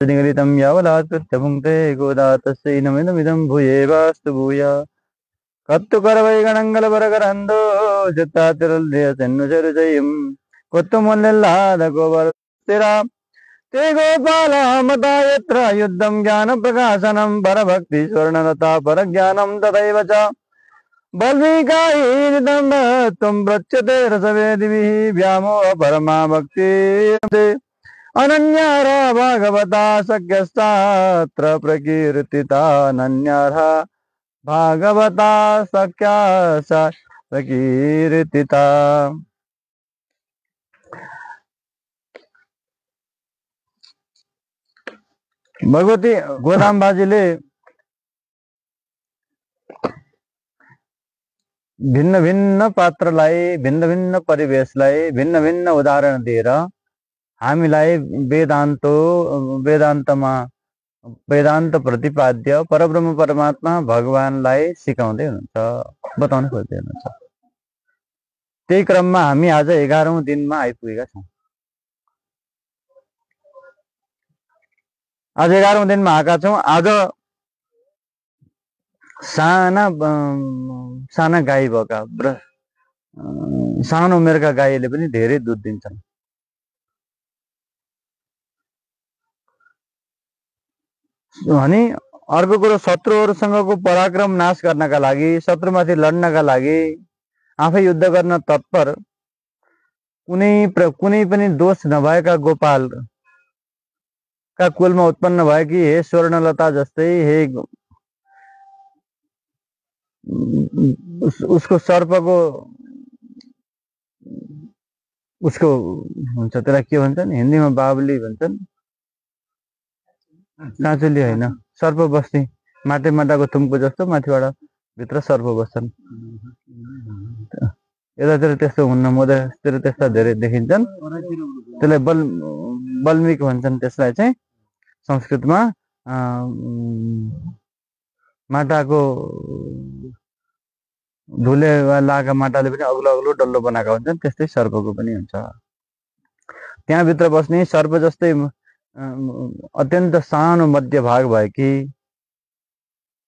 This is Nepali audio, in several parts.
सुनिगलितं यावलात् कृत्य भुङ्क्ते गोदा तस्यै नमिदमिदं भूयेवास्तु भूय कत्तु करवैगणङ्गलपरकरन्दो चित्तातिरल्देय सेन्नुचरुजयम् కొత్తు మొల్లెల్లాద గోవర ते गोपालमता यत्र युद्धं ज्ञानप्रकाशनं परभक्ति स्वर्णलता परज्ञानं तथैव च बल्मीकायीनितं त्वं प्रच्यते रसवेदिभिः व्यामोह परमा भक्ति अनन्यारा भागवता सख्यस्तात्र प्रकीर्तिता अनन्यारा भागवता सख्या प्रकीर्तिता। भगवती गोदाम्बाजीले भिन्न भिन्न पात्रलाई भिन्न भिन्न परिवेशलाई भिन्न भिन्न उदाहरण दिएर हामीलाई वेदान्तमा वेदान्त प्रतिपाद्य परब्रह्म परमात्मा भगवानलाई सिकाउँदै हुनुहुन्छ, बताउन खोज्दै हुनुहुन्छ। त्यही क्रममा हामी आज 11औं दिनमा आइपुगेका छौँ। आज 11औं दिनमा आएका छौँ। आज साना गाई भएका सानो उमेरका गाईले पनि धेरै दुध दिन्छन्। अनि अर्को कुरो, शत्रुहरूसँगको पराक्रम नाश गर्नका लागि, शत्रुमाथि लड्नका लागि आफै युद्ध गर्न तत्पर कुनै पनि दोष नभएका गोपाल का कुलमा उत्पन्न भएकी हे स्वर्णलता जस्तै हे उसको सर्पको उसको हुन्छ, त्यसलाई के भन्छन् हिन्दीमा बाबली भन्छन्, काँचुली होइन, सर्प बस्ने माटाको थुम्को जस्तो माथिबाट भित्र सर्प बस्छन्। यतातिर त्यस्तो हुन्न, मधेसतिर त्यस्ता धेरै देखिन्छन्। त्यसलाई बल्मिक भन्छन्। त्यसलाई चाहिँ संस्कृतमा माटाको धुले वा लागा माटाले पनि अग्लो अग्लो डल्लो बनाएका हुन्छन्। त्यस्तै सर्पको पनि हुन्छ। त्यहाँभित्र बस्ने सर्प जस्तै अत्यन्त सानो मध्य भाग भएकी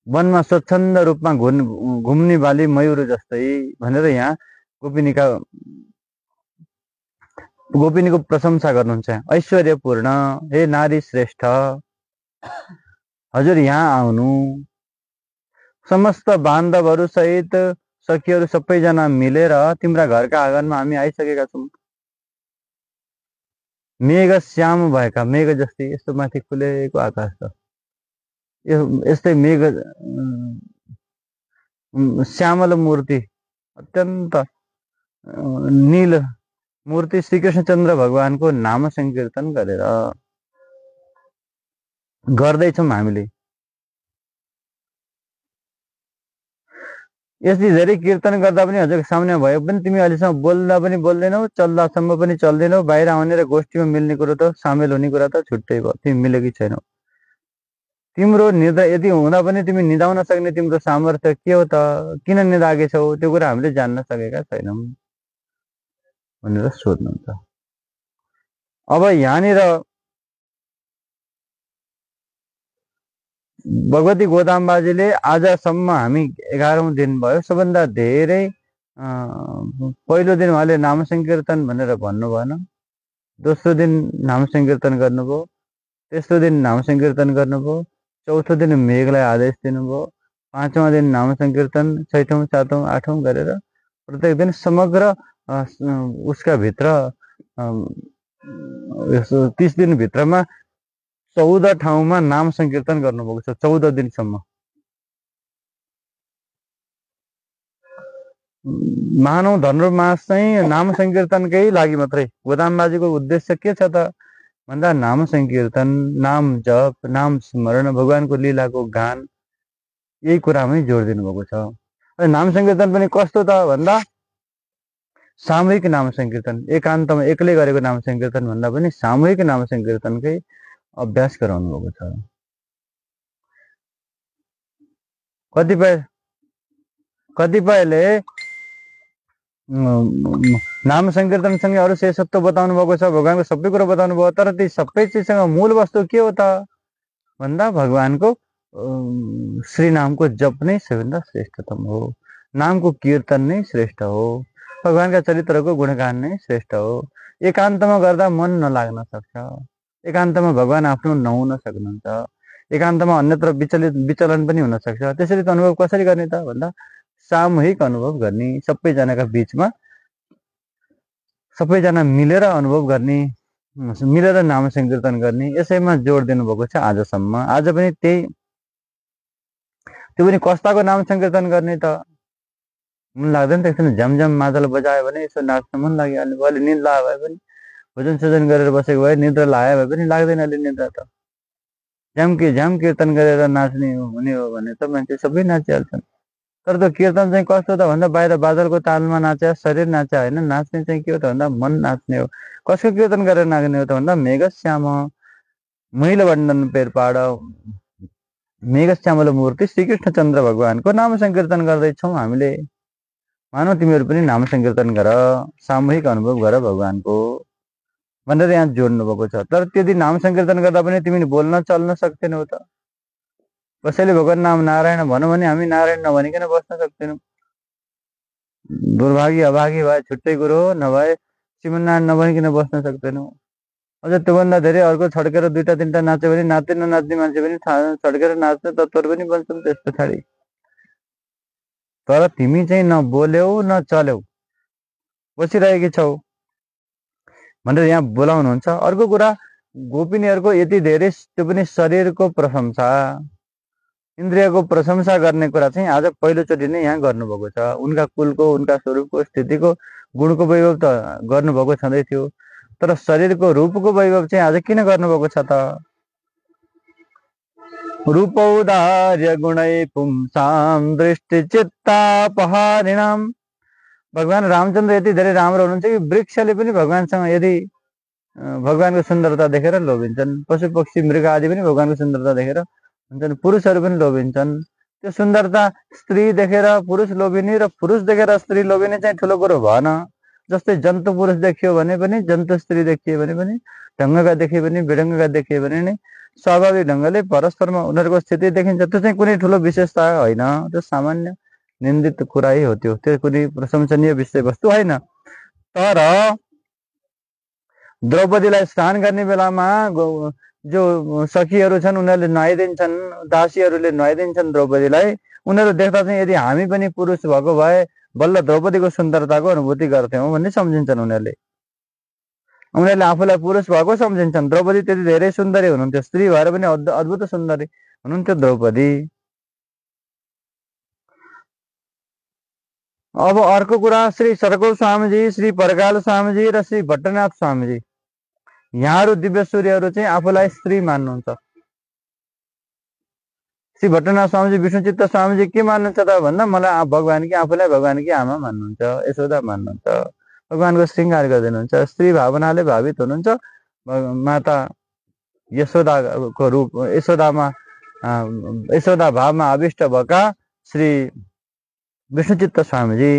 वनमा स्वच्छन्द रूपमा घुम्ने बाली मयूर जस्तै भनेर यहाँ गोपिनीको प्रशंसा गर्नुहुन्छ। ऐश्वर्यपूर्ण हे नारी श्रेष्ठ, हजुर यहाँ आउनु। समस्त बान्धवहरू सहित सखीहरू सबैजना मिलेर तिम्रा घरका आँगनमा हामी आइसकेका छौँ। मेघ श्याम भएका, मेघ जस्तै यस्तो माथि खुलेको आकाश छ, यस्तै मेघ श्यामल मूर्ति, अत्यन्त नील मूर्ति श्रीकृष्णचन्द्र भगवानको नाम संकीर्तन गर्दैछौँ हामीले। यसले धेरै कीर्तन गर्दा पनि हजुरको सामने भयो पनि तिमी अहिलेसम्म बोल्दा पनि बोल्दैनौ, चल्दासम्म पनि चल्दैनौ। बाहिर आउने र गोष्ठीमा मिल्ने कुरो त सामेल हुने कुरा त छुट्टै भयो, तिमी मिलेकी छैनौ। तिम्रो निदा यदि हुँदा पनि तिमी निदाउन सक्ने तिम्रो सामर्थ्य के हो त, किन निदाएकै छौ, त्यो कुरा हामीले जान्न सकेका छैनौँ भनेर सोध्नुहुन्छ। अब यहाँनिर भगवती गोदाम्बाजीले आजसम्म हामी 11औं दिन भयो, सबभन्दा धेरै पहिलो दिन उहाँले नाम संकीर्तन भनेर भन्नु भएन, दोस्रो दिन नाम संकीर्तन गर्नुभयो, तेस्रो दिन नाम संकीर्तन गर्नुभयो, चौथो दिन मेघलाई आदेश दिनुभयो, पाँचौं दिन नाम संकीर्तन, छैठौं, सातौं, आठौं गरेर प्रत्येक दिन समग्र उसका भित्र 30 दिन भित्रमा 14 ठाउँमा नाम संकीर्तन गर्नुभएको छ, 14 दिनसम्म। मानव धनुर्मास चाहिँ नाम संकीर्तनकै लागि मात्रै। गोदाम्बाजीको उद्देश्य के छ त भन्दा नाम संकीर्तन, नाम जप, नाम स्मरण, भगवानको लीलाको गान, यही कुरामै जोड दिनुभएको छ। नाम संकीर्तन पनि कस्तो त भन्दा सामूहिक नाम संकीर्तन, एकान्तमा एक्लै गरेको नाम संकीर्तन भन्दा पनि सामूहिक नाम संकीर्तनकै अभ्यास गराउनु भएको छ। कतिपयले नाम संकीर्तनसँगै अरू शेषत्व बताउनु भएको छ, भगवानको सबै कुरो बताउनु भयो। तर ती सबै चिजसँग मूल वस्तु के हो त भन्दा भगवानको श्री नामको जप नै सबैभन्दा श्रेष्ठतम हो। नामको कीर्तन नै श्रेष्ठ हो। भगवानका चरित्रको गुणगान नै श्रेष्ठ हो। एकान्तमा गर्दा मन नलाग्न सक्छ, एकान्तमा भगवान आफ्नो नहुन सक्नुहुन्छ, एकान्तमा अन्यत्र विचलन पनि हुन सक्छ। त्यसरी त अनुभव कसरी गर्ने त भन्दा सामूहिक अनुभव गर्ने, सबैजनाका बीचमा सबैजना मिलेर अनुभव गर्ने, मिलेर नाम संकीर्तन गर्ने, यसैमा जोड दिनुभएको छ आजसम्म। आज पनि त्यो पनि कस्ताको नाम संकीर्तन गर्ने त मन लाग्दैन त। एकछिन झमझम मादल बजायो भने यसो नाच्न मन लागिहाल्ने भयो। अहिले निद्रा भए पनि भोजन सोजन गरेर बसेको भए निद्रा लाग्यो भए पनि लाग्दैन अहिले निद्रा त। झ्याम कीर्तन गरेर नाच्ने हुने हो भने त मान्छे सबै नाचिहाल्छन्। तर त्यो कीर्तन चाहिँ कस्तो त भन्दा बाहिर बादलको तालमा नाचे शरीर नाचे होइन, नाच्ने चाहिँ के हो त भन्दा मन नाच्ने हो। कसको कीर्तन गरेर नाच्ने हो त भन्दा मेघश्याम मैलवण्डन पेरपाड मेघश्यामल मूर्ति श्रीकृष्ण चन्द्र भगवानको नाम संकीर्तन गर्दैछौँ हामीले। मानौ तिमीहरू पनि नाम संकीर्तन गर, सामूहिक अनुभव गर भगवानको भनेर यहाँ जोड्नु भएको छ। तर त्यदि नाम संकीर्तन गर्दा पनि तिमी बोल्न चल्न सक्दैनौ त। कसैले भगवान नाम नारायण भनौँ भने हामी नारायण नभनिकन बस्न सक्दैनौँ। दुर्भागी अभागी भए छुट्टै कुरो हो, नभए श्रीमन्नारायण नभनिकन बस्न सक्दैनौँ। अझ त्योभन्दा धेरै अर्को छड्केर दुईटा तिनवटा नाच्यो भने नाच्दै ननाच्ने मान्छे पनि छड्केर नाच्ने तत्त्वहरू पनि बन्छन् त्यस पछाडि। तर तिमी चाहिँ न बोल्यौ न चल्यौ, बसिरहेकी छौ भनेर यहाँ बोलाउनुहुन्छ। अर्को कुरा, गोपिनीहरूको यति धेरै त्यो पनि शरीरको प्रशंसा, इन्द्रियको प्रशंसा गर्ने कुरा चाहिँ आज पहिलोचोटि नै यहाँ गर्नुभएको छ। उनका कुलको, उनका स्वरूपको, स्थितिको, गुणको वैभव त गर्नुभएको छँदै थियो, तर शरीरको रूपको वैभव चाहिँ आज किन गर्नुभएको छ त? रूपौदार्य गुणै पुंसाम दृष्टि चित्तापहारिणाम। भगवान रामचन्द्र यति धेरै राम्रो हुनुहुन्छ कि वृक्षले पनि भगवानसँग यदि भगवानको सुन्दरता देखेर लोभिन्छन्, पशु पक्षी मृग आदि पनि भगवानको सुन्दरता देखेर हुन्छन्, पुरुषहरू पनि लोभिन्छन्। त्यो सुन्दरता स्त्री देखेर पुरुष लोभिने र पुरुष देखेर स्त्री लोभिने चाहिँ ठुलो कुरो भएन। जस्तै जन्तु पुरुष देखियो भने पनि, जन्तु स्त्री देखियो भने पनि, ढङ्गका देखियो भने, बेढङ्गका देखियो भने नै स्वाभाविक ढङ्गले परस्परमा उनीहरूको स्थिति देखिन्छ। त्यो चाहिँ कुनै ठुलो विशेषता होइन, त्यो सामान्य निन्दित कुरै हो। त्यो कुनै प्रशंसनीय विषयवस्तु होइन। तर द्रौपदीलाई स्नान गर्ने बेलामा जो सखीहरू छन् उनीहरूले नुहाइदिन्छन्, दासीहरूले नुहाइदिन्छन् द्रौपदीलाई। उनीहरू देख्दा चाहिँ यदि हामी पनि पुरुष भएको भए बल्ल द्रौपदीको सुन्दरताको अनुभूति गर्थ्यौँ भन्ने सम्झिन्छन् उनीहरूले। उनीहरूले आफूलाई पुरुष भएको सम्झिन्छन्। द्रौपदी त्यति धेरै सुन्दरी हुनुहुन्थ्यो, स्त्री भएर पनि अद्भुत सुन्दरी हुनुहुन्थ्यो द्रौपदी। अब अर्को कुरा, श्री सरगौ स्वामीजी, श्री परकाल स्वामीजी र श्री भट्टनाथ स्वामीजी, यहाँहरू दिव्यसूर्यहरू चाहिँ आफूलाई स्त्री मान्नुहुन्छ। श्री भट्टनाथ स्वामीजी, विष्णुचित्त स्वामीजी के मान्नुहुन्छ त भन्दा मलाई भगवानकी, आफूलाई भगवानकी आमा मान्नुहुन्छ, यशोदा मान्नुहुन्छ, भगवानको श्रृङ्गार गरिदिनुहुन्छ, स्त्री भावनाले भावित हुनुहुन्छ। माता यशोदाको रूप, यशोदा भावमा आविष्ट भएका श्री विष्णुचित्त स्वामीजी।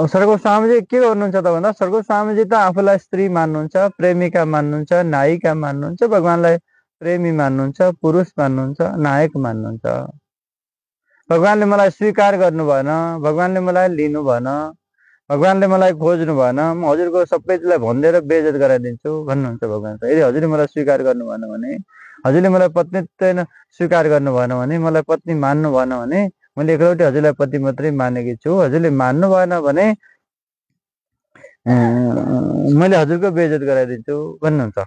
सरगौ स्वामीजी के गर्नुहुन्छ त भन्दा सरगौ स्वामीजी त आफूलाई स्त्री मान्नुहुन्छ, प्रेमिका मान्नुहुन्छ, नायिका मान्नुहुन्छ, भगवानलाई प्रेमी मान्नुहुन्छ, पुरुष मान्नुहुन्छ, नायक मान्नुहुन्छ। भगवानले मलाई स्वीकार गर्नु भएन, भगवानले मलाई लिनु भएन, भगवानले मलाई खोज्नु भएन, म हजुरको सबैलाई भनिदिएर बेइज्जत गराइदिन्छु भन्नुहुन्छ भगवान। यदि हजुरले मलाई स्वीकार गर्नु भएन भने, हजुरले मलाई पत्नीत्व स्वीकार गर्नु भएन भने, मलाई पत्नी मान्नु भएन भने, मैले एकलौटी हजुरलाई पति मात्रै मानेकी छु, हजुरले मान्नु भएन भने मैले हजुरको बेइज्जत गराइदिन्छु भन्नुहुन्छ।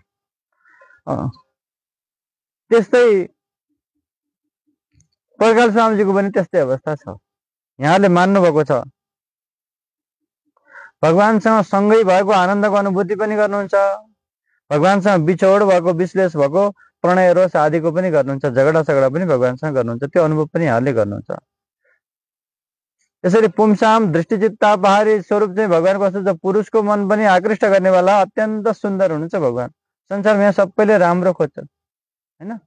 त्यस्तै परकाल स्वामीजीको पनि त्यस्तै अवस्था छ। यहाँले मान्नुभएको छ, भगवानसँग सँगै भएको आनन्दको अनुभूति पनि गर्नुहुन्छ, भगवानसँग बिछोड भएको, विश्लेष भएको, प्रणय रस आदिको पनि गर्नुहुन्छ, झगडा पनि भगवानसँग गर्नुहुन्छ, त्यो अनुभव पनि यहाँले गर्नुहुन्छ। यसरी पुंसाम दृष्टिचित्तापहारी स्वरूप चाहिँ भगवान कस्तो छ, पुरुषको मन पनि आकृष्ट गर्नेवाला अत्यन्त सुन्दर हुनुहुन्छ भगवान। संसारमा यहाँ सबैले राम्रो खोज्छन् होइन।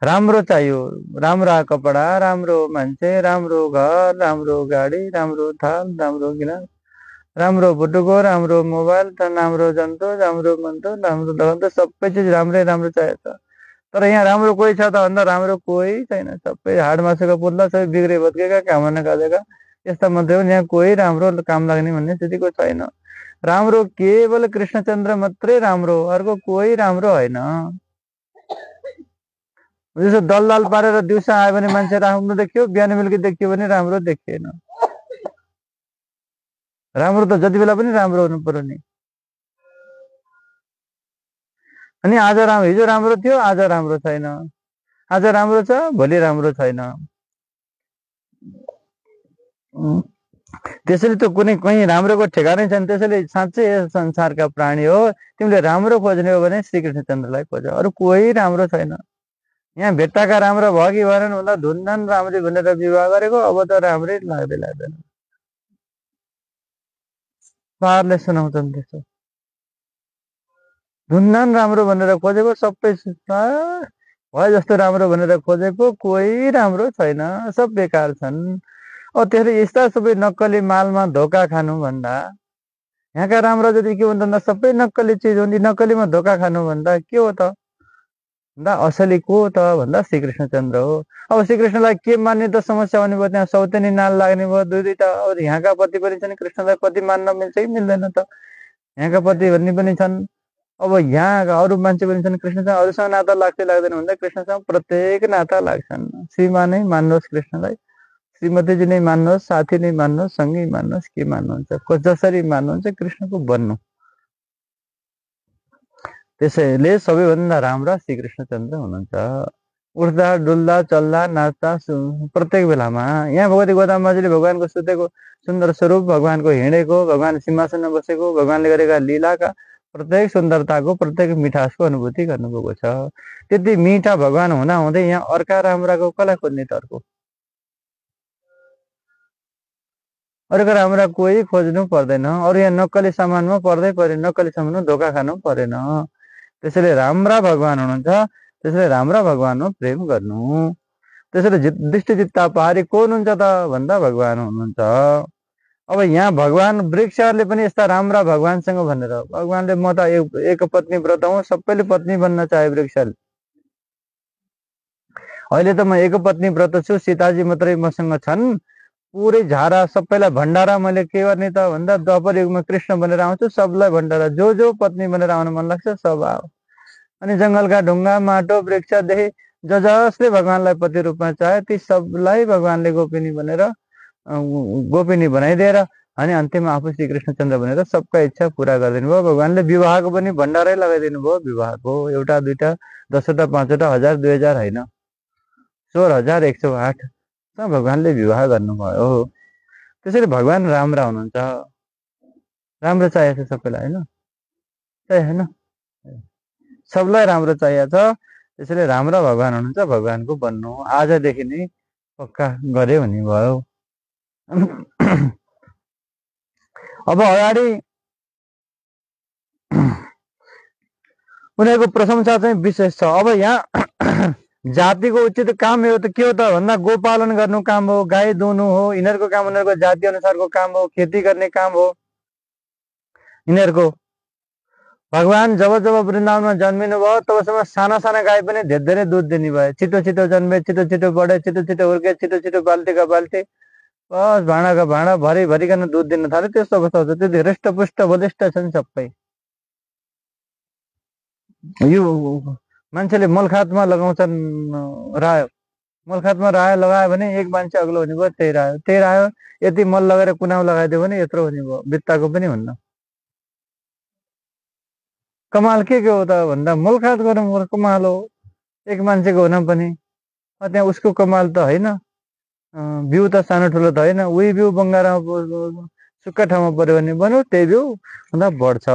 राम्रो चाहियो, राम्रा कपडा, राम्रो मान्छे, राम्रो घर, राम्रो गाडी, राम्रो थाल, राम्रो गिलास, राम्रो बटुको, राम्रो मोबाइल, राम्रो जन्तु, राम्रो मन्त्र, राम्रो दगन्त, सबै चिज राम्रै राम्रो चाहिएको छ। तर यहाँ राम्रो कोही छ त भन्दा राम्रो कोही छैन। सबै हाड मासुका पुत्ला, सबै बिग्रे भत्केका, कामना काजेका यस्ता मात्रै हुन्। यहाँ कोही राम्रो काम लाग्ने भन्ने स्थितिको छैन। राम्रो केवल कृष्णचन्द्र मात्रै राम्रो हो, अर्को कोही राम्रो होइन। जस्तो दलदल पारेर दिउँसो आयो भने मान्छे राम्रो देखियो, बिहान बेलुकी देखियो भने राम्रो देखिएन। राम्रो त जति बेला पनि राम्रो हुनु पर्यो नि। अनि आज हिजो राम्रो थियो, आज राम्रो छैन, आज राम्रो छ, भोलि राम्रो छैन। त्यसैले त कुनै कहीँ राम्रोको ठेगानै छैन। त्यसैले साँच्चै यस संसारका प्राणी हो, तिमीले राम्रो खोज्ने हो भने श्रीकृष्णचन्द्रलाई खोज, अरू कोही राम्रो छैन। यहाँ भेट्टाका राम्रो भयो कि भएन भन्दा धुन्धन राम्री भनेर विवाह गरेको, अब त राम्रै लाग्दैन। पारले सुनाउँछन् त्यसो। धुन्धन राम्रो भनेर खोजेको, सबै भयो जस्तो राम्रो भनेर खोजेको, कोही राम्रो छैन, सब बेकार छन्। त्यसले यस्ता सबै नक्कली मालमा धोका खानु भन्दा यहाँका राम्रा जति के भन्दा सबै नक्कली चिज हो। नक्कलीमा धोका खानु भन्दा के हो त भन्दा असली को त भन्दा श्रीकृष्णचन्द्र हो। अब श्रीकृष्णलाई के मान्ने त समस्या हुने भयो, त्यहाँ सौतेनी नाल लाग्ने भयो, दुईटा। अब यहाँका पति पनि छन्, कृष्णलाई पति मान्न मिल्छ कि मिल्दैन त? यहाँका पति भन्ने पनि छन्, अब यहाँका अरू मान्छे पनि छन् कृष्णसँग, अरूसँग नाता लाग्छ लाग्दैन भन्दा कृष्णसँग प्रत्येक नाता लाग्छन्। श्रीमा नै मान्नुहोस् कृष्णलाई, श्रीमतीजी नै मान्नुहोस्, साथी नै मान्नुहोस्, सँगै मान्नुहोस्, के मान्नुहुन्छ, जसरी मान्नुहुन्छ कृष्णको बन्नु। त्यसैले सबैभन्दा राम्रा श्रीकृष्णचन्द्र हुनुहुन्छ। उठ्दा डुल्दा चल्दा नाच्दा प्रत्येक बेलामा यहाँ भगवती गोदामाजीले भगवानको सुतेको सुन्दर स्वरूप, भगवानको हिँडेको, भगवान सिंहासनमा बसेको, भगवानले गरेका लीलाका प्रत्येक सुन्दरताको, प्रत्येक मिठासको अनुभूति गर्नुभएको छ। त्यति मिठा भगवान हुँदा हुँदै यहाँ अर्का राम्राको कसलाई खोज्ने त? अर्को राम्रा कोही खोज्नु पर्दैन। अरू यहाँ नक्कली सामानमा पर्दै परेन, नक्कली सामानमा धोका खानु परेन। त्यसैले राम्रा भगवान हुनुहुन्छ, त्यसैले राम्रा भगवानमा प्रेम गर्नु। त्यसैले दृष्टि चित्ता पारी को हुनुहुन्छ त भन्दा भगवान हुनुहुन्छ। अब यहाँ भगवान वृक्षहरूले पनि यस्ता राम्रा भगवानसँग भनेर भगवानले म त एक पत्नी व्रत हुँ, सबैले पत्नी बन्न चाहे वृक्षले। अहिले त म एक पत्नी व्रत छु, सीताजी मात्रै मसँग छन्, पुरै झारा सबैलाई भण्डारा मैले के गर्ने त भन्दा द्वापर युगमा कृष्ण बनेर आउँछु, सबलाई भण्डारा, जो पत्नी बनेर आउन मन लाग्छ सब आओ। अनि जङ्गलका ढुङ्गा माटो वृक्षदेखि जसले भगवानलाई पति रूपमा चाहे ती सबलाई भगवानले गोपिनी बनेर गोपिनी बनाइदिएर अनि अन्त्यमा आफू श्री कृष्णचन्द्र बनेर सबका इच्छा पुरा गरिदिनु भयो। भगवानले विवाहको पनि भण्डारै लगाइदिनु भयो। विवाहको एउटा दुईटा 10वटा 5वटा 1000 2000 होइन, 16,108 भगवानले विवाह गर्नुभयो। त्यसैले भगवान राम्रा हुनुहुन्छ। राम्रो चाहिएको छ सबैलाई, होइन होइन, सबलाई राम्रो चाहिएको छ। त्यसैले राम्रा भगवान हुनुहुन्छ, भगवानको बन्नु आजदेखि नै पक्का गरे हुने भयो। अब अगाडि उनीहरूको प्रशंसा चाहिँ विशेष छ। अब यहाँ जातिको उचित काम हो त के हो त भन्दा गोपालन गर्नु काम हो, गाई दुहुनु हो, यिनीहरूको काम उनीहरूको जाति अनुसारको काम हो, खेती गर्ने काम हो यिनीहरूको। भगवान जब जब वृन्दावनमा जन्मिनु भयो तबसम्म साना साना गाई पनि धेरै धेरै दुध दिने भयो। छिटो छिटो जन्मे, छिटो छिटो बढे, छिटो छिटो हुर्के, छिटो छिटो बाल्टीका बाल्टी, बस भाँडाका भाँडा भरि भरिकन दुध दिन थाल्यो। त्यस्तो अवस्था हुन्छ। त्यति हृष्टपुष्ट बलिष्ठ छन् सबै। यो मान्छेले मलखातमा लगाउँछन् रायो, मलखातमा रायो लगायो भने एक मान्छे अग्लो हुने भयो, त्यही रायो यति मल लगाएर कुनाउ लगाइदियो भने यत्रो हुने भयो, बित्ताको पनि हुन्न। कमाल के हो त भन्दा मलखात गर्नु कमाल हो, एक मान्छेको हुन पनि। त्यहाँ उसको कमाल त होइन, बिउ त सानो ठुलो त होइन, उही बिउ बङ्गारामा सुक्खा ठाउँमा पर्यो भने भनौँ त्यही बिउ भन्दा बढ्छ।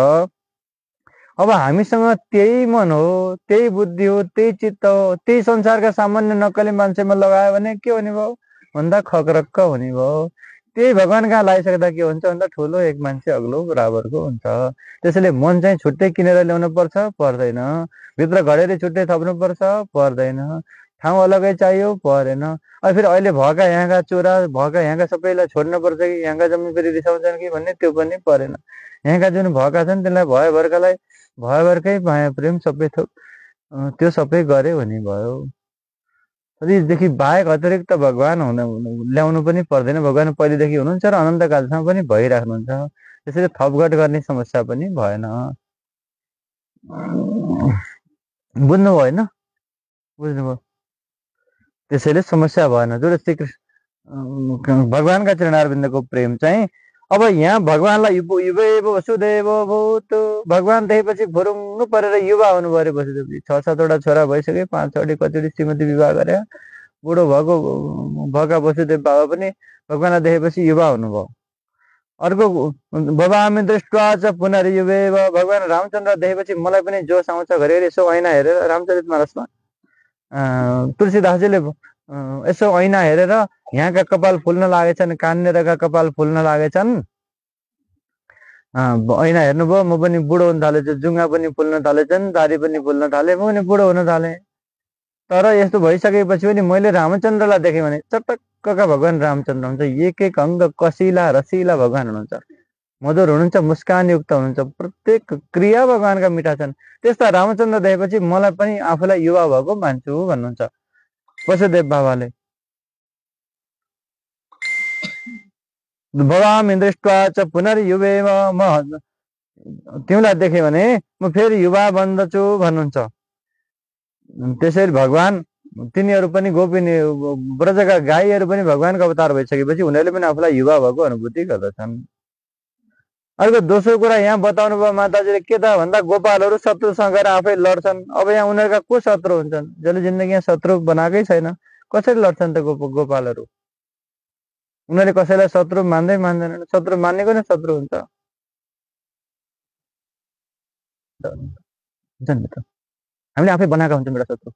अब हामीसँग त्यही मन हो, त्यही बुद्धि हो, त्यही चित्त हो, त्यही संसारका सामान्य नक्कली मान्छेमा लगायो भने के हुने भयो भन्दा खक्रक्क हुने भयो। त्यही भगवान कहाँ लगाइसक्दा के हुन्छ भन्दा ठुलो एक मान्छे अग्लो बराबरको हुन्छ। त्यसैले मन चाहिँ छुट्टै किनेर ल्याउनु पर्छ पर्दैन, भित्र घडेरी छुट्टै थप्नु पर्छ पर्दैन, ठाउँ अलगै चाहियो परेन। अनि फेरि अहिले भएका यहाँका चोरा भएका यहाँका सबैलाई छोड्नुपर्छ कि यहाँका जमिन फेरि रिसाउँछन् कि भन्ने त्यो पनि परेन। यहाँका जुन भएका छन् त्यसलाई भएभरकालाई भएभरकै माया प्रेम सबै थोक त्यो सबै गऱ्यो भने भयो। त्यसदेखि बाहेक अतिरिक्त भगवान ल्याउनु पनि पर्दैन। भगवान पहिलेदेखि हुनुहुन्छ र अनन्तकालसम्म पनि भइराख्नुहुन्छ। त्यसैले थपघट गर्ने समस्या पनि भएन। बुझ्नुभयो होइन? बुझ्नुभयो? त्यसैले समस्या भएन। जो श्रीकृष्ण भगवानका चरणारविन्दको प्रेम चाहिँ अब यहाँ भगवानलाई युवैव वसुदेव भूत भगवान देखेपछि भुरुङ्ग परेर युवा हुनुभयो अरे वसुदेवजी। 6-7वटा छोरा भइसके, 5-6 कतिवटा श्रीमती विवाह गरे। बुढो भएका वसुदेव बाबा पनि भगवानलाई देखेपछि युवा हुनुभयो। अर्को भवामी दृष्ट्वा च पुनर्युवेव भगवान रामचन्द्र देखेपछि मलाई पनि जोस आउँछ घरिघरि यसो ऐना हेरेर। रामचरितमानसमा तुलसीदासजीले यसो ऐना हेरेर यहाँका कपाल फुल्न लागेछन्, कान्नेरका कपाल फुल्न लागेछन्। ऐना हेर्नुभयो, म पनि बुढो हुन थालेछु, जुङ्गा पनि फुल्न थालेछन्, दारी पनि फुल्न थाले, म पनि बुढो हुन थालेँ। तर यस्तो भइसकेपछि पनि मैले रामचन्द्रलाई देखेँ भने चटक्कका भगवान रामचन्द्र हुन्छ। एक एक अङ्ग कसिला रसिला भगवान हुनुहुन्छ, मधुर हुनुहुन्छ, मुस्कानयुक्त हुनुहुन्छ, प्रत्येक क्रिया भगवानका मिठा छन्। त्यस्ता रामचन्द्र देखेपछि मलाई पनि आफूलाई युवा भएको मान्छु भन्नुहुन्छ वसुदेव बाबाले। भवामी दृष्ट्वा च पुनर्युवेव म तिमीलाई देखेँ भने म फेरि युवा बन्दछु भन्नुहुन्छ। त्यसैले भगवान तिनीहरू पनि गोपिनी ब्रजका गाईहरू पनि भगवानको अवतार भइसकेपछि उनीहरूले पनि आफूलाई युवा भएको अनुभूति गर्दछन्। अर्को दोस्रो कुरा यहाँ बताउनु भयो माताजीले के त भन्दा गोपालहरू शत्रुसँग गएर आफै लड्छन्। अब यहाँ उनीहरूका को शत्रु हुन्छन्? जसले जिन्दगी यहाँ शत्रु बनाएकै छैन, कसरी लड्छन् त गोपालहरू? उनीहरूले कसैलाई शत्रु मान्दै मान्दैनन्। शत्रु मानेको नै शत्रु हुन्छ नि त। हामीले आफै बनाएका हुन्छौँ एउटा शत्रु।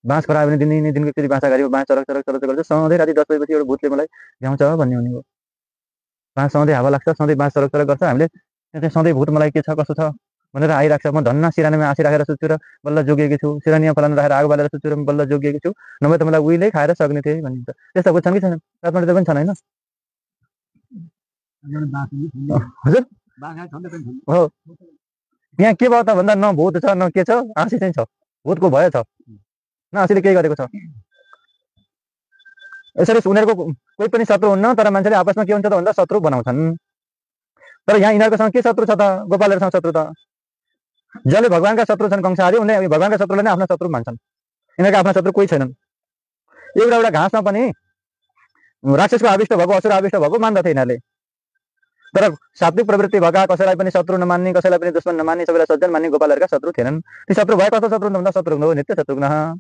बाँस खरायो भने दिनको एकचोटि बाँस अगाडि बाँस चरक चरक चरक गर्छ। सधैँ राति 10 बजेपछि एउटा भूतले मलाई भ्याउँछ भन्ने हुने हो। बाँस सधैँ हावा लाग्छ, सधैँ बाँस चरक चरक गर्छ। हामीले त्यहाँ सधैँ भूत मलाई के छ कसो छ भनेर आइरहेको छ। म धन्न सिरानीमा आँसी राखेर सुत्छु र बल्ल जोगिएको छु, सिरानीमा फलाना राखेर आगो बालेर सुत्छु र बल्ल जोगिएको छु, नभए त मलाई उहिले खाएर सक्ने थिएँ भनिन्छ। त्यस्ता भूत छन् कि छैन? काठमाडौँ पनि छन् होइन? हजुर हो। यहाँ के भयो त भन्दा न भूत छ न के छ, आँसी चाहिँ छ। भूतको भय छ, न आँसीले केही गरेको छ। यसरी उनीहरूको कोही पनि शत्रु हुन्न, तर मान्छेले आपसमा के हुन्छ त भन्दा शत्रु बनाउँछन्। तर यहाँ यिनीहरूकोसँग के शत्रु छ त? गोपालहरूसँग शत्रु त। जसले भगवानका शत्रु छन् कंसारी, उनले भगवानका शत्रुलाई नै आफ्ना शत्रु मान्छन्। यिनीहरूका आफ्ना शत्रु कोही छैनन्। एउटा घाँसमा पनि राक्षसको आविष्ट भएको, असुर आविष्ट भएको मान्दथे यिनीहरूले। तर सात्विक प्रवृत्ति भएका, कसैलाई पनि शत्रु नमान्ने, कसैलाई पनि दुश्मन नमान्ने, सबैलाई सज्जन मान्ने गोपालहरूका शत्रु थिएनन्। ती शत्रु भए कस्तो शत्रु भन्दा शत्रुघ्न हो, नित्य शत्रुघ्न,